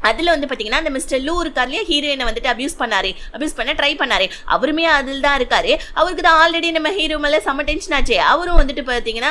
அதுல வந்து பாத்தீங்கன்னா அந்த மிஸ்டர் லூ இருக்காரு இல்லையா, ஹீரோயினை வந்துட்டு அபியூஸ் பண்ண ட்ரை பண்ணாரு, அவருமே அதில் தான் இருக்காரு. அவருக்கு தான் ஆல்ரெடி நம்ம ஹீரோ மேல செம டென்ஷன் ஆச்சு, அவரும் வந்துட்டு பாத்தீங்கன்னா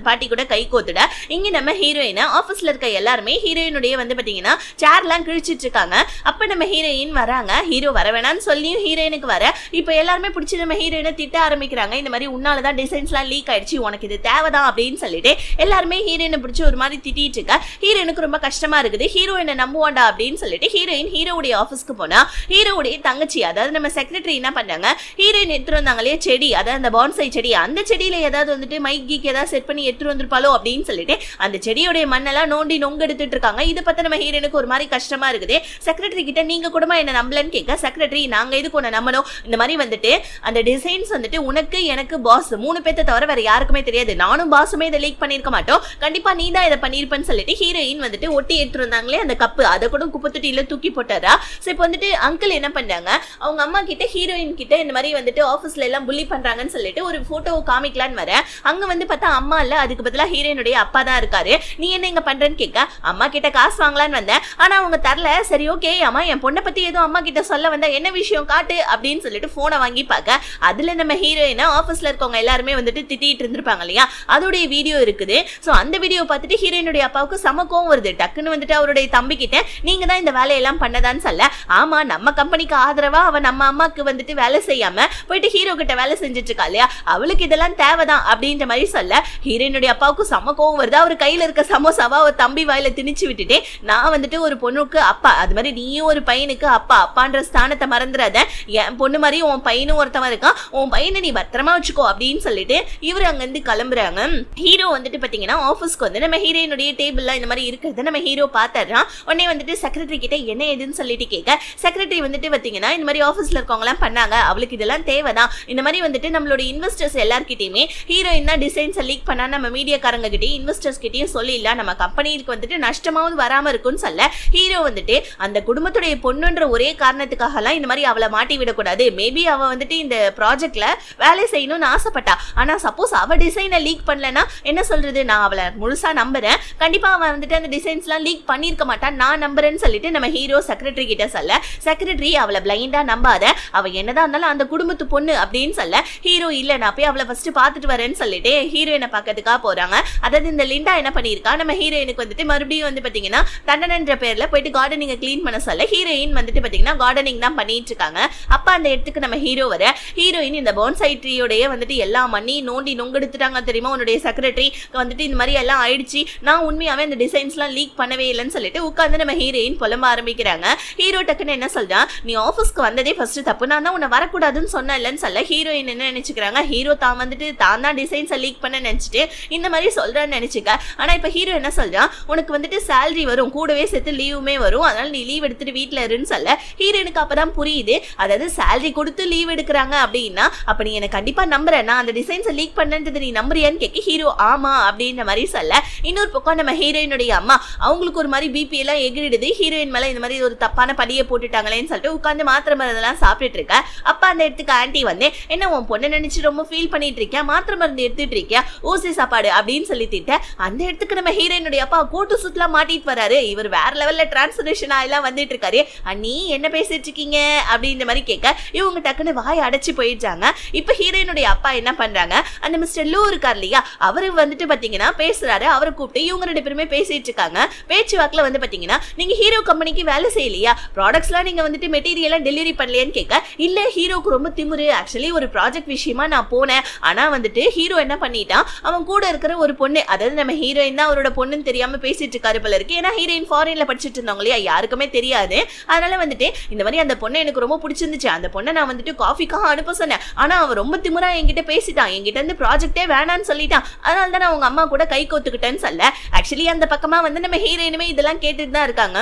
பாட்டி கூட கை கோத்துட. இங்க நம்ம ஹீரோயினை ஆபீஸ்ல இருக்க எல்லாருமே ஹீரோயினுடைய வந்து பாத்தீங்கன்னா சேர்லாம் கிழிச்சிட்டு இருக்காங்க. அப்ப நம்ம ஹீரோயின் வராங்க, ஹீரோ வர வேணாம்னு சொல்லியும் ஹீரோயினுக்கு வர, இப்ப எல்லாருமே பிடிச்சி நம்ம ஹீரோயினை திட்ட ஆரம்பிக்கிறாங்க. இந்த மாதிரி உன்னாலதான் டிசைன்ஸ் எல்லாம் லீக் ஆயிடுச்சு, உனக்கு இது தேவைதான் அப்படின்னு சொல்லிட்டு எல்லாருமே ஹீரோயினை பிடிச்சி ஒரு மாதிரி திட்டிட்டு இருக்கா. ஹீரோயினுக்கு ரொம்ப கஷ்டமா இருக்குது, ஹீரோயினை நம்புவாண்டா அப்படின்னு சொல்லிட்டு ஹீரோயின் ஹீரோவுடைய ஆபீஸ்க்கு போனா, ஹீரோவுடைய தங்கச்சி அதாவது நம்ம செக்ரட்டரி என்ன பண்ணாங்க, ஹீரோயின் எடுத்துட்டு வந்தாங்களே செடி, அதாவது அந்த பான்சை செடி, அந்த செடியில ஏதாவது வந்துட்டு மைக் கீக் ஏதாவது செட் பண்ணி எடுத்துட்டு வந்திருப்பாளோ அப்படின்னு சொல்லிட்டு அந்த செடியோடைய மண்ணெல்லாம் நோண்டி நொங்க எடுத்துட்டு இருக்காங்க. இதை பத்தி நம்ம ஹீரோனுக்கு ஒரு மாதிரி கஷ்டமா இருக்குது. செக்ரட்டரி கிட்ட நீங்க கூடமா என்ன நம்பலன்னு கேட்க, செக்ரட்டரி நாங்க எதுக்கு உன்னை நம்பணும், இந்த மாதிரி வந்துட்டு அந்த டிசைன்ஸ் வந்துட்டு உனக்கு எனக்கு பாஸ் 3 பேர்த்த தவிர வேற யாருக்குமே தெரியாது, நானும் பாஸுமே இதை லீக் பண்ணிருக்க மாட்டோம், கண்டிப்பா நீ தான் இதை பண்ணிருப்பேன்னு சொல்லிட்டு ஹீரோயின் வந்துட்டு ஒட்டி எடுத்துட்டு வந்தாங்களே அந்த கப்பு, அதை கூட குப்பத்தொட்டியில தூக்கி போட்டாரா. சோ இப்போ வந்துட்டு அங்கிள் என்ன பண்றாங்க, அவங்க அம்மா கிட்ட ஹீரோயின் கிட்ட இந்த மாதிரி வந்துட்டு ஆபீஸ்ல எல்லாம் புள்ளி பண்றாங்கன்னு சொல்லிட்டு ஒரு போட்டோ காமிக்கலான்னு வர, அங்க வந்து பார்த்தா அம்மா இல்ல, அதுக்கு பதிலா ஹீரோயினுடைய அப்பா தான் இருக்காரு. நீ என்ன இங்க பண்றேன்னு கேட்க, அம்மா கிட்ட காசு வாங்கலான்னு வந்தேன், ஆனா அவங்க தரல, சரி ஓகே அம்மா என் பொண்ணை பத்தி ஏதோ அம்மா கிட்ட சொல்ல வந்தா என்ன விஷயம் காட்டு அப்படின்னு சொல்லிட்டு போனை வாங்கி பார்க்க, அதுல நம்ம ஹீரோயினை ஆபீஸ்ல இருக்கவங்க எல்லாருமே வந்துட்டு திட்டிட்டு இருந்திருப்பாங்க இல்லையா, அதோடைய வீடியோ இருக்குது. சோ அந்த வீடியோ பார்த்துட்டு ஹீரோயினுடைய அப்பாவுக்கு செம கோவம் வருது. டக்குன்னு வந்துட்டு அவருடைய தம்பி கிட்ட நீங்க தான் இந்த வேலையெல்லாம் பண்ணதான்னு சொல்ல, ஆமா நம்ம கம்பெனிக்கு ஆதரவா அவ நம்ம அம்மாக்கு வந்துட்டு வேலை செய்யாம போயிட்டு ஹீரோ கிட்ட வேலை செஞ்சுட்டு இருக்கா இல்லையா, அவளுக்கு இதெல்லாம் தேவைதான் அப்படின்ற மாதிரி சொல்ல ஹீரோயினுடைய அப்பாவுக்கு செம கோவம் வருது. அவர் கையில இருக்க சமோசாவா அவர் தம்பி வாயில திணிச்சு விட்டுட்டு, நான் வந்துட்டு ஒரு பொண்ணுக்கு அப்பா, அது மாதிரி நீயும் ஒரு பையனுக்கு அப்பா, அப்பான்ற ஸ்தானத்தை மறந்துடாத, என் பொண்ணு மாதிரி உன் பையனும் ஒருத்தவன் இருக்கான், உன் பையனை நீ பத்திரமா வச்சுக்கோ அப்படின்னு சொல்லிட்டு இவரு அங்க இருந்து கிளம்புறாங்க. ஹீரோ வந்துட்டு பாத்தீங்கன்னா ஆபீஸ்க்கு வந்து நம்ம ஹீரோயினுடைய டேபிள்ல இந்த மாதிரி இருக்கிறத நம்ம ஹீரோ பாத்துறான். உடனே வந்துட்டு செக்ரட்டரி கிட்ட என்ன ஏதுன்னு சொல்லிட்டு கேட்க, செக்ரட்டரி வந்துட்டு பாத்தீங்கன்னா இந்த மாதிரி ஆபீஸ்ல இருக்கவங்க எல்லாம் பண்ணாங்க, அவளுக்கு இதெல்லாம் தேவைதான், இந்த மாதிரி வந்துட்டு நம்மளோட இன்வெஸ்டர்ஸ் எல்லார்கிட்டயுமே ஹீரோயின் தான் டிசைன்ஸ் லீக் பண்ணா நம்ம மீடியாக்காரங்க கிட்டயும் இன்வெஸ்டர்ஸ் கிட்டயும் சொல்லிடலாம், நம்ம கம்பெனிக்கு வந்துட்டு நஷ்டமாவது வராம இருக்கும்னு சொல்ல, ஹீரோ வந்துட்டு அந்த குடும்பத்துடைய பொண்ணுன்ற ஒரே காரணத்துக்காக எல்லாம் இந்த மாதிரி அவளை மாட்டி விடக்கூடாது, மேபி அவ வந்துட்டு இந்த ப்ராஜெக்ட்ல வேலை செய்யணும்னு ஆசைப்பட்டா, ஆனா சப்போஸ் அவ டிசைனை லீக் பண்ணலன்னா என்ன சொல்றது, நான் அவளை முழுசா நம்புறேன், கண்டிப்பா அவன் வந்துட்டு அந்த டிசைன்ஸ் எல்லாம் லீக் பண்ணிருக்க மாட்டான் நான் நம்புறேன்னு பண்றேன்னு சொல்லிட்டு நம்ம ஹீரோ செக்ரட்டரி கிட்ட சொல்ல, செக்ரட்டரி அவளை பிளைண்டா நம்பாத, அவ என்னதான் இருந்தாலும் அந்த குடும்பத்து பொண்ணு அப்படின்னு சொல்ல, ஹீரோ இல்ல நான் போய் அவளை ஃபர்ஸ்ட் பாத்துட்டு வரேன்னு சொல்லிட்டு ஹீரோயினை பாக்கிறதுக்காக போறாங்க. அதாவது இந்த லிண்டா என்ன பண்ணிருக்கா, நம்ம ஹீரோயினுக்கு வந்துட்டு மறுபடியும் வந்து பாத்தீங்கன்னா தண்டனைன்ற பேர்ல போயிட்டு கார்டனிங்க கிளீன் பண்ண சொல்ல, ஹீரோயின் வந்துட்டு பாத்தீங்கன்னா கார்டனிங் தான் பண்ணிட்டு இருக்காங்க. அப்ப அந்த இடத்துக்கு நம்ம ஹீரோ வர, ஹீரோயின் இந்த பான்சாய் ட்ரீயோடைய வந்துட்டு எல்லா மண்ணி நோண்டி நொங்கெடுத்துட்டாங்க தெரியுமா உன்னுடைய செக்ரட்டரி வந்துட்டு இந்த மாதிரி எல்லாம் ஆயிடுச்சு, நான் உண்மையாவே அந்த டிசைன்ஸ்லாம் லீக் பண்ணவே இல்லைன்னு சொல்லிட்டு உட்காந்து நம்ம ஹீரோயின் புலம்ப ஆரம்பிக்கிறாங்க. ஹீரோ டக்குன்னு என்ன சொல்றான், நீ ஆஃபீஸ்க்கு வந்ததே ஃபர்ஸ்ட் தப்பு, நான் தான் உன்னை வரக்கூடாதுன்னு சொன்ன இல்லைன்னு சொல்ல, ஹீரோயின் என்ன நினைச்சுக்கிறாங்க, ஹீரோ தான் வந்துட்டு தான் தான் டிசைன்ஸை லீக் பண்ண நினைச்சிட்டு இந்த மாதிரி சொல்றான்னு நினைச்சுக்க. ஆனா இப்ப ஹீரோ என்ன சொல்றான், உனக்கு வந்துட்டு சேலரி வரும், கூடவே சேர்த்து லீவுமே வரும், அதனால நீ லீவ் எடுத்துட்டு வீட்டுல இருன்னு சொல்ல, ஹீரோயினுக்கு அப்பதான் புரியுது, அதாவது சேலரி கொடுத்து லீவ் எடுக்கிறாங்க அப்படின்னா அப்ப நீ எனக்கு கண்டிப்பா நம்புறேன், நான் அந்த டிசைன்ஸை லீக் பண்ணது நீ நம்புறியான்னு கேட்க ஹீரோ ஆமா அப்படின்ற மாதிரி சொல்ல, இன்னொரு பக்கம் நம்ம ஹீரோயினுடைய அம்மா அவங்களுக்கு ஒரு மாதிரி பிபி எல்லாம் எகிரிடுது, ஹீரோயின் மேல இந்த மாதிரி ஒரு தப்பான படியை போட்டுட்டாங்களேன்னு சொல்லிட்டு உட்காந்து மாத்திரை மருந்தெல்லாம் சாப்பிட்டுட்டு இருக்க. அப்ப அந்த இடத்துக்கு ஆன்டி வந்து, என்ன உன் பொண்ணை நினைச்சு ரொம்ப ஃபீல் பண்ணிட்டு இருக்கியா, மாத்திரை மருந்து எடுத்துட்டு இருக்கியா, ஊசி சாப்பாடு அப்படின்னு சொல்லிட்டு அந்த இடத்துக்கு நம்ம ஹீரோயினுடைய அப்பா கோட்டு சுத்தலாம் மாட்டிட்டு வராரு, இவர் வேற லெவல்ல டிரான்ஸ்ஃபர்மேஷன் ஆயெல்லாம் வந்துட்டு இருக்காரு, நீ என்ன பேசிட்டு இருக்கீங்க அப்படின்ற மாதிரி கேட்க இவங்க டக்குன்னு வாய் அடைச்சு போயிடுறாங்க. இப்ப ஹீரோயினுடைய அப்பா என்ன பண்றாங்க, அந்த மிஸ்டர் லூ இருக்கார் இல்லையா, அவரு வந்துட்டு பாத்தீங்கன்னா பேசுறாரு, அவரை கூப்பிட்டு இவங்க ரெண்டு பேருமே பேசிட்டு இருக்காங்க. பேச்சு வாக்குல வந்து பாத்தீங்கன்னா, நீங்க ஹீரோ கம்பெனிக்கு வேலை செய்யலையா, ப்ராடக்ட்ஸ்லாம் நீங்க வந்துட்டு மெட்டீரியலா டெலிவரி பண்ணலையான்னு கேட்க, இல்ல ஹீரோக்கு ரொம்ப திமிரு, ஆக்சுவலி ஒரு ப்ராஜெக்ட் விஷயமா நான் போனேன், ஆனா வந்துட்டு ஹீரோ என்ன பண்ணிட்டான், அவன் கூட இருக்கிற ஒரு பொண்ணு, அதாவது நம்ம ஹீரோயின் தான் அவரோட பொண்ணுன்னு தெரியாம பேசிட்டு இருக்காரு போல இருக்கு, ஏன்னா ஹீரோயின் ஃபாரின்ல படிச்சுட்டு இருந்தவங்க இல்லையா, யாருக்குமே தெரியாது, அதனால வந்துட்டு இந்த மாதிரி அந்த பொண்ணை எனக்கு ரொம்ப பிடிச்சிருந்துச்சு, அந்த பொண்ணை நான் வந்துட்டு காஃபிக்காக அனுப்ப சொன்னேன், ஆனா அவன் ரொம்ப திமிரா என்கிட்ட பேசிட்டான், என்கிட்ட இருந்து ப்ராஜெக்டே வேணான்னு சொல்லிட்டான், அதனால தான் நான் உங்க அம்மா கூட கை கோத்துக்கிட்டேன்னு சொல்ல, ஆக்சுவலி அந்த பக்கமா வந்து நம்ம ஹீரோயினுமே இதெல்லாம் கேட்டுட்டு தான் இருக்காங்க.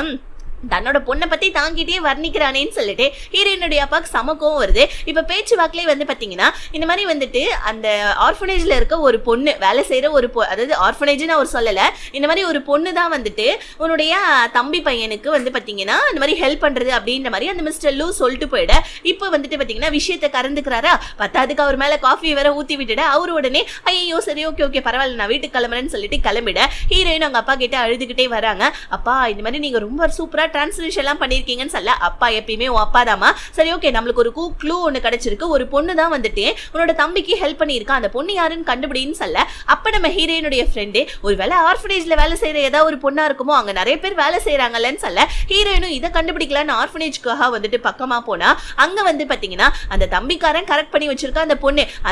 தன்னோட பொண்ணை பத்தி தாங்கிட்டே வர்ணிக்கிறானேன்னு சொல்லிட்டு ஹீரோயினுடைய அப்பாவுக்கு சமக்கம் வருது. இப்ப பேச்சு வாக்கிலே வந்து பாத்தீங்கன்னா இந்த மாதிரி வந்துட்டு அந்த ஆர்ஃபனேஜ்ல இருக்க ஒரு பொண்ணு வேலை செய்யற ஒரு அதாவது ஆர்ஃபனேஜ்னு அவர் சொல்லல, இந்த மாதிரி ஒரு பொண்ணு தான் வந்துட்டு உன்னுடைய தம்பி பையனுக்கு வந்து பாத்தீங்கன்னா இந்த மாதிரி ஹெல்ப் பண்றது அப்படின்ற மாதிரி அந்த மிஸ்டர் லூ சொல்லிட்டு போயிட, இப்ப வந்துட்டு பாத்தீங்கன்னா விஷயத்தை கறந்துக்கிறாரா, பத்தாதுக்கு அவர் மேல காஃபி வேற ஊத்தி விட்டுட, அவரு உடனே ஐயோ சரி ஓகே ஓகே பரவாயில்ல நான் வீட்டுக்கு கிளம்புறேன்னு சொல்லிட்டு கிளம்பிட, ஹீரோயின் அவங்க அப்பா கிட்ட அழுதுகிட்டே வராங்க, அப்பா இந்த மாதிரி நீங்க ரொம்ப சூப்பரா டிரான்ஸ்லேஷன் எல்லாம் பண்ணிருக்கீங்கன்னு சொல்ல, அப்பா எப்பயுமே உன் அப்பா தாமா, சரி ஓகே நம்மளுக்கு ஒரு க்ளூ ஒன்று கிடைச்சிருக்கு, ஒரு பொண்ணு தான் வந்துட்டு உன்னோட தம்பிக்கு ஹெல்ப் பண்ணியிருக்கா, அந்த பொண்ணு யாருன்னு கண்டுபிடின்னு சொல்ல, அப்ப நம்ம ஹீரோயினுடைய ஃப்ரெண்டு ஒருவேளை ஆர்ஃபனேஜ்ல வேலை செய்யற ஏதாவது ஒரு பொண்ணா இருக்குமோ, அங்க நிறைய பேர் வேலை செய்யறாங்கல்லன்னு சொல்ல, ஹீரோயினும் இதை கண்டுபிடிக்கலான்னு ஆர்ஃபனேஜ்க்காக வந்துட்டு பக்கமா போனா, அங்க வந்து பாத்தீங்கன்னா அந்த தம்பிக்காரன் கரெக்ட் பண்ணி வச்சிருக்கா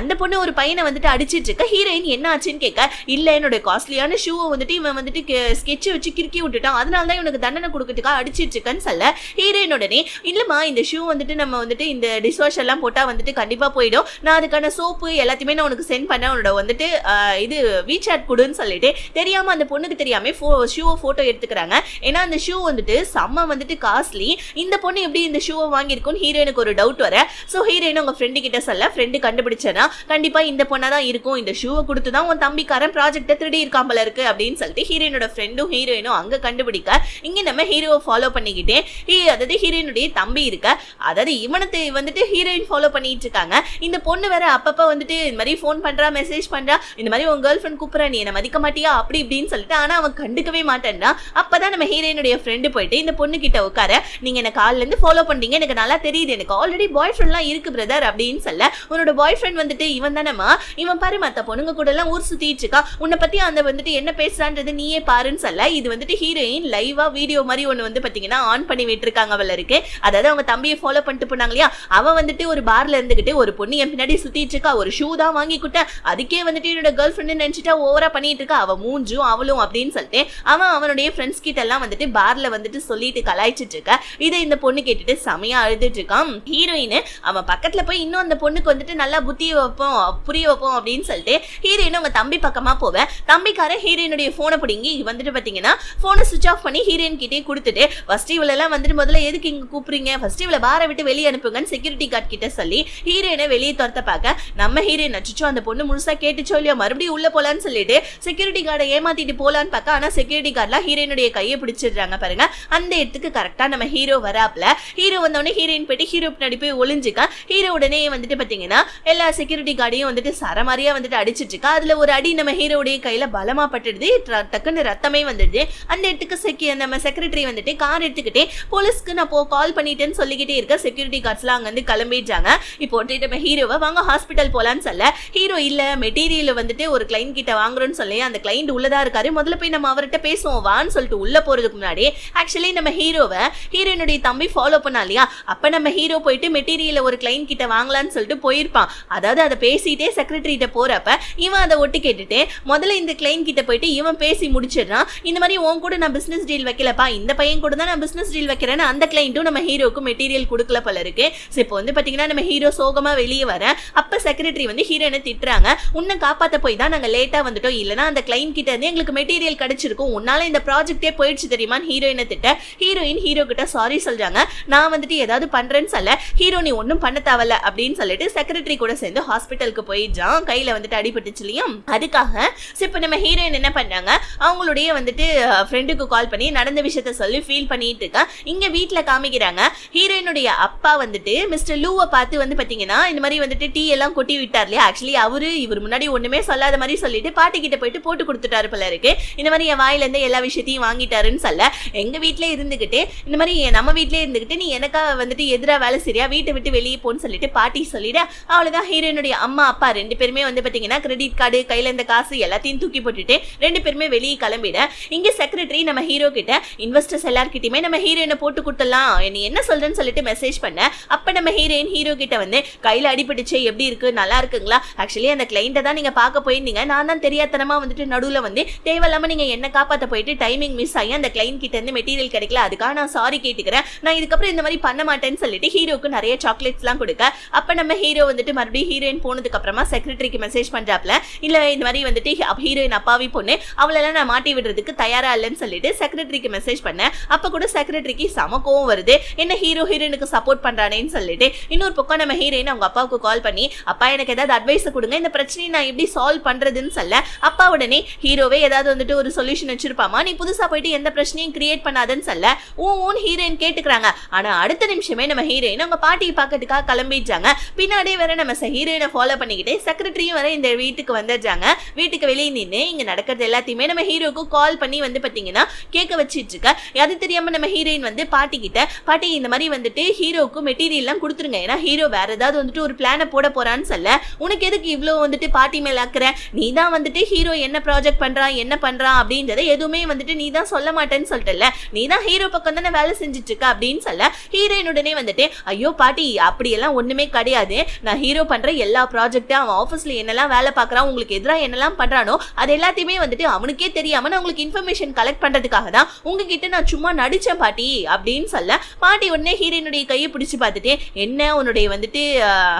அந்த பொண்ணு ஒரு பையனை வந்துட்டு அடிச்சிட்டு இருக்க, ஹீரோயின் என்ன ஆச்சுன்னு கேட்க, இல்ல என்னோட காஸ்ட்லியான ஷூவை வந்துட்டு இவன் வந்துட்டு ஸ்கெட்ச் வச்சு கிறுக்கி விட்டுட்டான், அதனாலதான் இவனுக்கு தண்டனை கொடுக்கறதுக்காக அடிச்சிட்டு இருக்கேன்னு சொல்ல, ஹீரோயின் உடனே இல்லம்மா இந்த ஷூ வந்துட்டு நம்ம வந்துட்டு இந்த டிஷ் வாஷ் எல்லாம் போட்டா வந்துட்டு கண்டிப்பா போயிடும், நான் அதுக்கான சோப்பு எல்லாத்தையுமே நான் உனக்கு சென்ட் பண்ண, உன்னோட வந்துட்டு இது வீசாட் கொடுன்னு சொல்லிட்டு தெரியாம அந்த பொண்ணுக்கு தெரியாம ஷூவை போட்டோ எடுத்துக்கிறாங்க. ஏன்னா அந்த ஷூ வந்துட்டு செம்ம வந்துட்டு காஸ்ட்லி, இந்த பொண்ணு எப்படி இந்த ஷூவை வாங்கியிருக்கும்னு ஹீரோயினுக்கு ஒரு டவுட் வர, ஸோ ஹீரோயின் உங்க ஃப்ரெண்டு கிட்ட சொல்ல, ஃப்ரெண்டு கண்டுபிடிச்சனா கண்டிப்பா இந்த பொண்ணா தான் இருக்கும், இந்த ஷூவை கொடுத்து தான் உன் தம்பிக்காரன் ப்ராஜெக்டை திருடி இருக்கான் போல இருக்கு அப்படின்னு சொல்லிட்டு ஹீரோயினோட ஃப்ரெண்டும் ஹீரோயினும் அங்க கண்டுபிடிக்க, இங்க நம்ம ஹீரோவை ஃபாலோ பண்ணிக்கிட்டே அதாவது ஹீரோயினுடைய தம்பி இருக்க, அதாவது இவனத்தை வந்துட்டு ஹீரோயின் ஃபாலோ பண்ணிட்டு இருக்காங்க. இந்த பொண்ணு வேற அப்பப்ப வந்துட்டு இந்த மாதிரி ஃபோன் பண்றா, மெசேஜ் பண்றா, இந்த மாதிரி உன் கேர்ள் ஃப்ரெண்ட் கூப்பிடுறா, நீ என்ன மதிக்க மாட்டியா அப்படி இப்படின்னு சொல்லிட்டு, ஆனா அவன் கண்டுக்கவே மாட்டேன்னா, அப்பதான் நம்ம ஹீரோயினுடைய ஃப்ரெண்டு போயிட்டு இந்த பொண்ணு கிட்ட உட்கார, நீங்க என்ன கால்ல இருந்து ஃபாலோ பண்றீங்க, எனக்கு நல்லா தெரியுது, எனக்கு ஆல்ரெடி பாய் ஃப்ரெண்ட்லாம் இருக்கு பிரதர் அப்படின்னு சொல்ல, உன்னோட பாய் ஃப்ரெண்ட் வந்துட்டு இவன் தானேமா, இவன் பாரு மத்த பொண்ணுங்க கூட எல்லாம் ஊர் சுத்திட்டு இருக்கா, உன்னை பத்தி அந்த வந்துட்டு என்ன பேசுறான்றது நீயே பாருன்னு சொல்ல, இது வந்துட்டு ஹீரோயின் லைவா வீடியோ மாதிரி ஒண்ணு வந்து பாத்தீங்கன்னா ஆன் பண்ணி விட்டுருக்காங்க அவள இருக்கு, அதாவது அவங்க தம்பியை ஃபாலோ பண்ணிட்டு போனாங்க இல்லையா, அவன் வந்துட்டு ஒரு பார்ல இருந்துகிட்டு ஒரு பொண்ணு என் பின்னாடி சுத்திட்டு இருக்கா, ஒரு ஷூ தான் வாங்கி கொடுத்தேன், அதுக்கே வந்துட்டு என்னோட கேர்ள் ஃப்ரெண்ட் நினைச்சிட்டா ஓவரா பண்ணிட்டு இருக்கா, அவ மூஞ்சும் அவளும் அப்படின்னு சொல்லிட்டு அவன் அவனுடைய ஃப்ரெண்ட்ஸ் கிட்ட எல்லாம் வந்துட்டு பார்ல வந்துட்டு சொல்லிட்டு கலாய்ச்சிட்டு இருக்க, இதை இந்த பொண்ணு கேட்டுட்டு செமையா அழுதுட்டு இருக்கான். ஹீரோயின் அவன் பக்கத்துல போய் இன்னும் அந்த பொண்ணுக்கு வந்துட்டு நல்லா புத்திய வைப்போம் புரிய வைப்போம் அப்படின்னு சொல்லிட்டு ஹீரோயின் அவங்க தம்பி பக்கமா போவேன், தம்பிக்காரன் ஹீரோயினுடைய போனை பிடிங்கி வந்துட்டு பாத்தீங்கன்னா போனை சுவிச் ஆஃப் பண்ணி ஹீரோயின் கிட்டே கொடுத்துட்டு, ஃபர்ஸ்ட் இவளெல்லாம் வந்துட்டு முதல்ல எதுக்கு இங்க கூப்பிடுறீங்க, ஃபர்ஸ்ட் இவளை பாரை விட்டு வெளியே அனுப்புங்கன்னு செக்யூரிட்டி கார்டு கிட்ட சொல்லி ஹீரோயினை வெளியே துரத்த பார்க்க, நம்ம ஹீரோயின் அச்சோ அந்த பொண்ணு முழுசா கேட்டுச்சோ இல்லையா மறுபடியும் உள்ள போலான்னு சொல்லிட்டு செக்யூரிட்டி கார்டை ஏமாத்திட்டு போலான்னு பார்க்க, ஆனா செக்யூரிட்டி கார்டுலாம் ஹீரோயினுடைய கையை பிடிச்சிடுறாங்க பாருங்க. அந்த இடத்துக்கு கரெக்டா நம்ம ஹீரோ வராப்ல, ஹீரோ வந்தோடனே ஹீரோயின் போயிட்டு ஹீரோ பின்னாடி போய் ஒளிஞ்சுக்க, ஹீரோ உடனே வந்துட்டு பாத்தீங்கன்னா எல்லா செக்யூரிட்டி கார்டையும் வந்துட்டு சரமாரியா வந்துட்டு அடிச்சிட்டு இருக்கா, அதுல ஒரு அடி நம்ம ஹீரோடைய கையில பலமா பட்டுடுது, டக்குன்னு ரத்தமே வந்துடுது. அந்த இடத்துக்கு நம்ம செக்ரட்டரி வந்துட்டு கார் எடுத்துக்கிட்டே போலீஸ்க்கு நான் கால் பண்ணிட்டேன்னு சொல்லிக்கிட்டே இருக்க செக்யூரிட்டி கார்ட்ஸ்லாம் அங்க வந்து கிளம்பிட்டாங்க. இப்போ நம்ம ஹீரோவை வாங்க ஹாஸ்பிட்டல் போலான்னு சொல்ல ஹீரோ இல்ல மெட்டீரியல் வந்துட்டு ஒரு கிளைண்ட் கிட்ட வாங்குறோம்னு சொல்லி அந்த கிளைண்ட் உள்ளதா இருக்காரு, முதல்ல போய் நம்ம அவர்கிட்ட பேசுவோம் வான்னு சொல்லிட்டு உள்ள போறதுக்கு முன்னாடி ஆக்சுவலி நம்ம ஹீரோவை ஹீரோயினுடைய தம்பி ஃபாலோ பண்ணா இல்லையா, அப்ப நம்ம ஹீரோ போயிட்டு மெட்டீரியல் ஒரு கிளைண்ட் கிட்ட வாங்கலான்னு சொல்லிட்டு போயிருப்பான். அதாவது அதை பேசிட்டே செக்ரட்டரிட்ட போறப்ப இவன் அதை ஒட்டு கேட்டுட்டு முதல்ல இந்த கிளைண்ட் கிட்ட போயிட்டு இவன் பேசி முடிச்சிடறான். இந்த மாதிரி உன் கூட நான் பிசினஸ் டீல் வைக்கலப்பா, இந்த பையன் கூட தான் நான் பிசினஸ் டீல் வைக்கிறேன்னு அந்த கிளைண்ட்டும் நம்ம ஹீரோக்கு மெட்டீரியல் கொடுக்கல போல இருக்கு. இப்போ வந்து பாத்தீங்கன்னா நம்ம ஹீரோ சோகமா வெளியே வர அப்ப செக்ரட்டரி வந்து ஹீரோனை திட்டுறாங்க, உன்னை காப்பாத்த போய் தான் நாங்க லேட்டா வந்துட்டோம், இல்லனா அந்த கிளைண்ட் கிட்ட இருந்து எங்களுக்கு மெட்டீரியல் கிடைச்சிருக்கும், உன்னால இந்த ப்ராஜெக்டே போயிடுச்சு தெரியுமா ஹீரோயினை திட்ட ஹீரோயின் ஹீரோ கிட்ட சாரி சொல்றாங்க, நான் வந்துட்டு ஏதாவது பண்றேன்னு சொல்ல ஹீரோ நீ ஒன்னும் பண்ண தேவல அப்படின்னு சொல்லிட்டு செக்ரட்டரி கூட சேர்ந்து ஹாஸ்பிட்டலுக்கு போயிடுறான். கையில வந்துட்டு அடிபட்டுச்சு இல்லையா, அதுக்காக இப்ப நம்ம ஹீரோயின் என்ன பண்றாங்க, அவங்களுடைய வந்துட்டு ஃப்ரெண்டுக்கு கால் பண்ணி நடந்த விஷயத்த சொல்லி ஃபீல் பண்ணிட்டு இருக்கா. இங்க வீட்டுல காமிக்கிறாங்க ஹீரோயினுடைய அப்பா வந்துட்டு மிஸ்டர் லூவை பார்த்து வந்து பாத்தீங்கன்னா இந்த மாதிரி வந்துட்டு டீ எல்லாம் கொட்டி விட்டார் இல்லையா, ஆக்சுவலி இவர் முன்னாடி ஒண்ணுமே சொல்லாத மாதிரி சொல்லிட்டு பாட்டி கிட்ட போயிட்டு போட்டு கொடுத்துட்டாரு போல இருக்கு. இந்த மாதிரி என் வாயில இருந்து எல்லா விஷயத்தையும் வாங்கிட்டாருன்னு சொல்ல எங்க வீட்டுல இருந்துகிட்டு இந்த மாதிரி நம்ம வீட்டுல இருந்துகிட்டு நீ எனக்கா வந்துட்டு எதிரா வேலை சரியா வீட்டை விட்டு வெளியே போன்னு சொல்லிட்டு பாட்டி சொல்லிட அவ்வளவுதான். ஹீரோயினுடைய அம்மா அப்பா ரெண்டு பேருமே வந்து பாத்தீங்கன்னா கிரெடிட் கார்டு கையில இந்த காசு எல்லாத்தையும் தூக்கி போட்டுட்டு ரெண்டு பேருமே வெளியே கிளம்பிட இங்க செக்ரட்டரி நம்ம ஹீரோ கிட்ட இன்வெஸ்டர்ஸ் எல்லார்கிட்டயுமே நம்ம ஹீரோயினை போட்டு கொடுத்துடலாம் நீ என்ன சொல்றேன்னு சொல்லிட்டு மெசேஜ் பண்ண அப்ப நம்ம ஹீரோயின் ஹீரோ கிட்ட வந்து கையில அடிபட்டுச்சு எப்படி இருக்கு நல்லா இருக்குங்களா, ஆக்சுவலி அந்த கிளைண்ட்டை தான் நீங்க பார்க்க போயிருந்தீங்க, நான் தான் தெரியாதனமா வந்துட்டு நடுவுல வந்து தேவையில்லாம நீங்க என்ன காப்பாத்த போயிட்டு டைமிங் மிஸ் ஆகி அந்த கிளைண்ட் கிட்ட இருந்து மெட்டீரியல் கிடைக்கல, அதுக்காக நான் சாரி கேட்டுக்கிறேன், நான் இதுக்கப்புறம் இந்த மாதிரி பண்ண மாட்டேன்னு சொல்லிட்டு ஹீரோக்கு நிறைய சாக்லேட்ஸ் எல்லாம் கொடுக்க அப்ப நம்ம ஹீரோ வந்துட்டு மறுபடியும் ஹீரோயின் போனதுக்கு அப்புறமா செக்ரட்டரிக்கு மெசேஜ் பண்றாப்ல இல்ல இந்த மாதிரி வந்துட்டு ஹீரோயின் அப்பாவி பொண்ணு அவளெல்லாம் நான் மாட்டி விடுறதுக்கு தயாரா இல்லைன்னு சொல்லிட்டு செக்ரட்டரிக்கு மெசேஜ் பண்ணேன். அப்ப கூட செக்ரட்டரிக்கு சம கோவம் வருது, என்ன ஹீரோயினுக்கு சப்போர்ட் பண்றானேன்னு சொல்லிட்டு இன்னொரு பக்கம் நம்ம ஹீரோயின் அவங்க அப்பாவுக்கு கால் பண்ணி அப்பா எனக்கு ஏதாவது அட்வைஸ் கொடுங்க, இந்த பிரச்சனையை நான் எப்படி சால்வ் பண்றதுன்னு சொல்ல அப்பா உடனே ஹீரோவே ஏதாவது வந்துட்டு ஒரு சொல்யூஷன் வச்சிருப்பாமா, நீ புதுசா போயிட்டு எந்த பிரச்சனையும் கிரியேட் பண்ணாதன்னு சொல்ல ஊன் ஹீரோயின் கேட்டுக்கிறாங்க. ஆனா அடுத்த நிமிஷமே நம்ம ஹீரோயின் அவங்க பாட்டியை பார்க்கறதுக்காக கிளம்பிடுறாங்க. பின்னாடியே வேற நம்ம ஹீரோயினை ஃபாலோ பண்ணிக்கிட்டே செக்ரட்டரியும் வர இந்த வீட்டுக்கு வந்துடுறாங்க. வீட்டுக்கு வெளியே நின்று இங்க நடக்கிறது எல்லாத்தையுமே நம்ம ஹீரோக்கு கால் பண்ணி வந்து பாத்தீங்கன்னா கேட்க வச்சிட்டு இருக்க. அது தெரியாம நம்ம ஹீரோயின் வந்து பாட்டி கிட்ட பாட்டி இந்த மாதிரி வந்துட்டு ஹீரோக்கு மெட்டீரியல் எல்லாம் கொடுத்துருங்க, ஏன்னா ஹீரோ வேற ஏதாவது வந்துட்டு ஒரு பிளான போட போறான்னு சொல்ல உனக்கு எதுக்கு இவ்வளவு வந்துட்டு பாட்டி மேல ஆக்குற, நீ தான் வந்துட்டு ஹீரோ என்ன ப்ராஜெக்ட் பண்றான் என்ன பண்றான் அப்படின்றத எதுவுமே வந்துட்டு நீ தான் சொல்ல மாட்டேன்னு சொல்லிட்டல, நீ தான் ஹீரோ பக்கம் தானே வேலை செஞ்சுட்டு இருக்க அப்படின்னு சொல்ல ஹீரோயின் உடனே வந்துட்டு ஐயோ பாட்டி அப்படி எல்லாம் ஒண்ணுமே கிடையாது, நான் ஹீரோ பண்ற எல்லா ப்ராஜெக்டும் அவன் ஆஃபீஸ்ல என்னெல்லாம் வேலை பார்க்கறான் உங்களுக்கு எதிராக என்னெல்லாம் பண்றானோ அது எல்லாத்தையுமே வந்துட்டு அவனுக்கே தெரியாம நான் உங்களுக்கு இன்ஃபர்மேஷன் கலெக்ட் பண்றதுக்காக தான் உங்ககிட்ட நான் சும்மா நடிச்சேன் பாட்டி அப்படின்னு சொல்ல பாட்டி உடனே ஹீரோயினுடைய கையை பிடிச்சு பார்த்துட்டு என்ன உன்னுடைய வந்துட்டு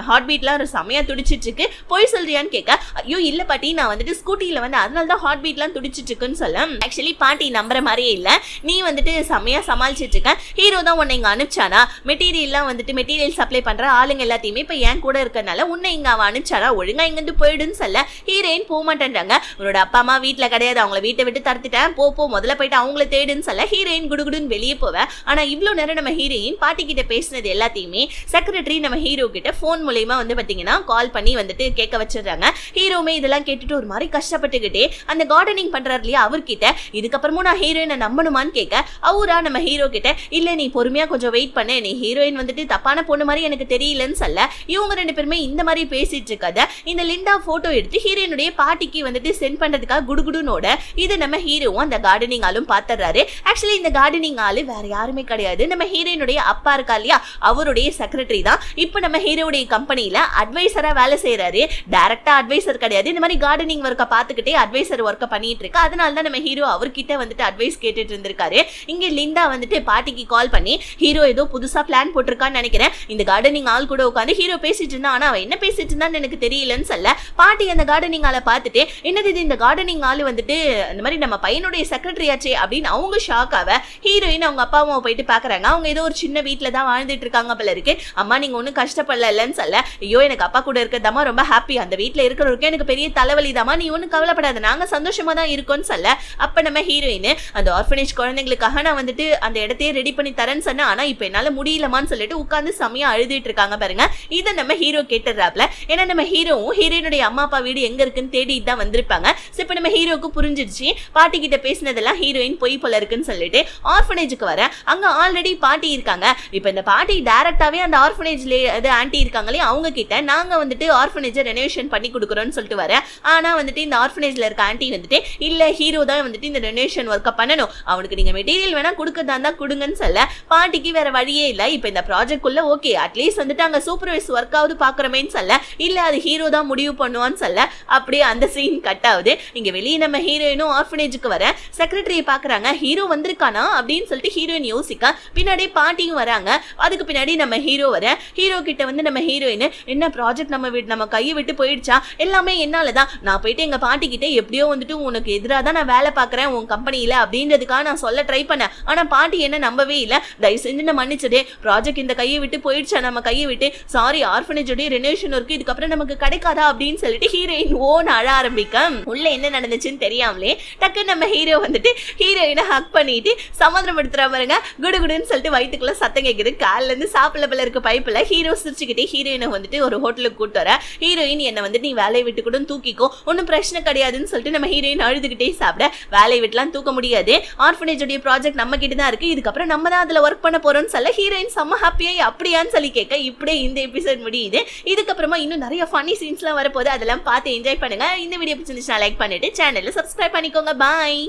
ஹார்ட் பீட்லாம் செமையா துடிச்சிட்டு இருக்கு போய் சொல்றியான்னு கேட்க ஐயோ இல்ல பாட்டி நான் வந்துட்டு ஸ்கூட்டில வந்து அதனாலதான் ஹார்ட் பீட்லாம் துடிச்சிட்டு இருக்குன்னு சொல்ல ஆக்சுவலி பாட்டி நம்புற மாதிரியே இல்ல, நீ வந்துட்டு செமையா சமாளிச்சிட்டு இருக்க, ஹீரோ தான் உன்னை இங்க அனுப்பிச்சானா மெட்டீரியல்லாம் வந்துட்டு மெட்டீரியல் சப்ளை பண்ற ஆளுங்க எல்லாத்தையுமே இப்ப என் கூட இருக்கனால உன்னை இங்க அவன் அனுப்பிச்சானா ஒழுங்கா இங்க இருந்து போயிடுன்னு சொல்ல ஹீரோயின் போக மாட்டேன்றாங்க, உன்னோட அப்பா அம்மா வீட்டுல கிடையாது அவங்கள வீட்டை விட்டு தடுத்துட்டேன் போ முதல்ல போயிட்டு அவங்கள தேடுன்னு சொல்ல ஹீரோயின் குடுகுடுன்னு வெளியே போவேன். ஆனா இவ்வளவு நேரம் நம்ம ஹீரோயின் பாட்டி கிட்ட பேசினது எல்லாத்தையுமே செக்ரட்டரி நம்ம ஹீரோ கிட்ட போன் மூலமா வந்து பாத்தீங்கன்னா கால் பண்ணி வந்துட்டு கேட்க வச்சிடுறாங்க. ஹீரோமே இதெல்லாம் கேட்டுட்டு ஒரு மாதிரி கஷ்டப்பட்டுக்கிட்டே அந்த கார்டனிங் பண்றாரு இல்லையா அவர்கிட்ட இதுக்கப்புறமும் நான் ஹீரோயினை நம்பணுமான்னு கேட்க அவரா நம்ம ஹீரோ கிட்ட இல்ல நீ பொறுமையா கொஞ்சம் வெயிட் பண்ணு, நீ ஹீரோயின் வந்துட்டு தப்பான பொண்ணு மாதிரி எனக்கு தெரியலன்னு சொல்ல இவங்க ரெண்டு பேருமே இந்த மாதிரி பேசிட்டு இருக்காத இந்த லிண்டா போட்டோ எடுத்து ஹீரோயினுடைய பாட்டிக்கு வந்துட்டு சென்ட் பண்றதுக்காக குடுகுடுனோட இது நம்ம ஹீரோவும் அந்த கார்டனிங் ஆளும் பாத்துறாரு. ஆக்சுவலி இந்த கார்டனிங் ஆளு வேற யாருமே கிடையாது, நம்ம ஹீரோயினுடைய அப்பா இருக்கா இல்லையா அவருடைய செக்ரட்டரி தான். இப்ப நம்ம ஹீரோடைய கம்பெனில அட்வைசரா வேலை செய்யறாரு, டைரக்டா அட்வைசர் கிடையாது, இந்த மாதிரி கார்டனிங் ஒர்க்க பாத்துக்கிட்டே அட்வைசர் ஒர்க்க பண்ணிட்டு இருக்கு, அதனால தான் நம்ம ஹீரோ அவர்கிட்ட வந்துட்டு அட்வைஸ் கேட்டுட்டு இருந்திருக்காரு. இங்க லிண்டா வந்துட்டு பாட்டிக்கு கால் பண்ணி ஹீரோ ஏதோ புதுசா பிளான் போட்டிருக்கான்னு நினைக்கிறேன், இந்த கார்டனிங் ஆள் கூட உட்காந்து ஹீரோ பேசிட்டு இருந்தா ஆனா அவன் என்ன பேசிட்டு இருந்தான்னு எனக்கு தெரியலன்னு சொல்ல பாட்டி அந்த கார்டனிங் ஆளை பார்த்துட்டு என்னது இது இந்த கார்டனிங் ஆளு வந்துட்டு இந்த மாதிரி நம்ம பையனுடைய செக்ரட்டரி ஆச்சே அப்படின்னு அவங்க ஷாக் ஆக ஹீரோயின் அவங்க அப்பா அம்மா போயிட்டு பாக்குறாங்க, அவங்க ஏதோ ஒரு சின்ன வீட்டுல தான் வாழ்ந்துட்டு இருக்காங்க போல இருக்கு, அம்மா நீங்க ஒன்னும் கஷ்டப்படலன்னு சொல்ல ஐயோ எனக்கு அப்பா கூட இருக்கிறதாமா ரொம்ப ஹாப்பி, அந்த வீட்டுல இருக்கிறவருக்கு எனக்கு பெரிய தலைவலி தாமா, நீ ஒன்னும் கவலைப்படாத நாங்க சந்தோஷமா தான் இருக்கோம்னு சொல்ல அப்ப நம்ம ஹீரோயின் அந்த ஆர்ஃபனேஜ் குழந்தைங்களுக்காக நான் வந்துட்டு அந்த இடத்தையே ரெடி பண்ணி தரேன்னு சொன்னா ஆனா இப்ப என்னால முடியலமான்னு சொல்லிட்டு உட்கார்ந்து செமையா அழுதுட்டு இருக்காங்க பாருங்க. இதை நம்ம ஹீரோ கேட்டுறாப்ல, ஏன்னா நம்ம ஹீரோவும் ஹீரோயினுடைய அம்மா அப்பா வீடு எங்க இருக்குன்னு தேடிட்டு தான் வந்திருப்பாங்க. இப்ப நம்ம ஹீரோக்கு புரிஞ்சிருச்சு பாட்டி கிட்ட பேசினதெல்லாம் ஹீரோயின் பொய் போல இருக்குன்னு சொல்லிட்டு ஆர்ஃபனேஜுக்கு வரேன். அங்க ஆல்ரெடி பாட்டி இருக்காங்க. இப்ப இந்த பாட்டி டைரக்டாவே அந்த ஆர்ஃபனேஜ்ல ஆன்ட்டி இருக்காங்களே அவங்க கிட்ட நாங்க வந்துட்டு ஆர்ஃபனேஜை ரெனோவேஷன் பண்ணி கொடுக்குறோம்னு சொல்லிட்டு வரேன். ஆனா வந்துட்டு இந்த ஆர்ஃபனேஜ்ல இருக்க ஆன்ட்டி வந்துட்டு இல்ல ஹீரோ தான் வந்துட்டு இந்த ரெனோவேஷன் ஒர்க்கை பண்ணணும், அவனுக்கு நீங்க மெட்டீரியல் வேணா கொடுக்கறதா இருந்தா கொடுங்கன்னு சொல்ல பாட்டிக்கு வேற வழியே இல்ல. இப்ப இந்த ப்ராஜெக்ட் குள்ள ஓகே அட்லீஸ்ட் வந்துட்டு அங்க சூப்பர்வைஸ் ஒர்க் ஆகுது பாக்குறமேன்னு சொல்ல இல்ல அது ஹீரோ தான் முடிவு பண்ணுவான்னு சொல்ல அப்படியே அந்த சீன் கட் ஆகுது. இங்க வெளியே நம்ம ஹீரோயினும் ஆர்ஃபனேஜுக்கு வர செக்ரட்டரியை பாக்குறாங்க. ஹீரோ வந்திருக்கானா அப்படின்னு சொல்லிட்டு ஹீரோயின் யோசிக்க பின்னாடி பாட்டியும் வராங்க. அதுக்கு பின்னாடி நம்ம ஹீரோ வர ஹீரோ கிட்ட வந்து நம்ம ஹீரோயின் என்ன ப்ராஜெக்ட் நம்ம கையை விட்டு போயிடுச்சா, எல்லாமே என்னாலதான், நான் போயிட்டு எங்க பாட்டி கிட்ட எப்படியோ வந்துட்டு உனக்கு எதிராக தான் நான் வேலை பாக்குறேன் உன் கம்பெனியில அப்படின்றதுக்காக நான் சொல்ல ட்ரை பண்ணேன். ஆனா பாட்டி என்ன நம்பவே இல்ல. தயவு செஞ்சு நான் மன்னிச்சதே, ப்ராஜெக்ட் இந்த கையை விட்டு போயிடுச்சா நம்ம கையை விட்டு, சாரி ஆர்ஃபனேஜோட ரெனோவேஷன் இருக்கு இதுக்கப்புறம் நமக்கு கிடைக்காதா அப்படின்னு சொல்லிட்டு ஹீரோயின் ஓன் அழ ஆரம்பிக்க உள்ள என்ன நடந்துச்சுன்னு தெரியாமலே டக்கு நம்ம ஹீரோ வந்துட்டு ஹீரோயினை ஹக் பண்ணிட்டு சமாதானம் எடுத்துறா பாருங்க. குடுகுடுன்னு சொல்லிட்டு வயிற்றுக்குள்ள சத்தம் கேட்குது. காலில இருந்து சாப்பிட போல இருக்க பைப்புல ஹீரோ சிரிச்சுக்கிட்டே ஹீரோயினை வந்துட்டு ஒரு ஹோட்டலுக்கு கூட்டு வர ஹீரோயின் என்ன வந்துட்டு நீ வேலையை விட்டு கூட தூக்கிக்கோ ஒன்னும் பிரச்சனை கிடையாதுன்னு சொல்லிட்டு நம்ம ஹீரோயின் அழுதுகிட்டே சாப்பிட வேலையை விட்டுலாம் தூக்க முடியாது, ஆர்ஃபனேஜோடைய ப்ராஜெக்ட் நம்ம கிட்ட தான் இருக்கு, இதுக்கப்புறம் நம்ம தான் அதுல ஒர்க் பண்ண போறோம்னு சொல்ல ஹீரோயின் செம்ம ஹாப்பியாய் அப்படியான்னு சொல்லி கேட்க இப்படியே இந்த எபிசோட் முடியுது. இதுக்கப்புறமா இன்னும் நிறைய ஃபன்னி சீன்ஸ்லாம் வரப்போது, அதெல்லாம் பார்த்து என்ஜாய் பண்ணுங்க. இந்த வீடியோ பிடிச்சிருந்துச்சுன்னா லைக் பண்ணிட்டு சேனலை சப்ஸ்கிரைப் பண்ணிக்கோங்க. பாய்.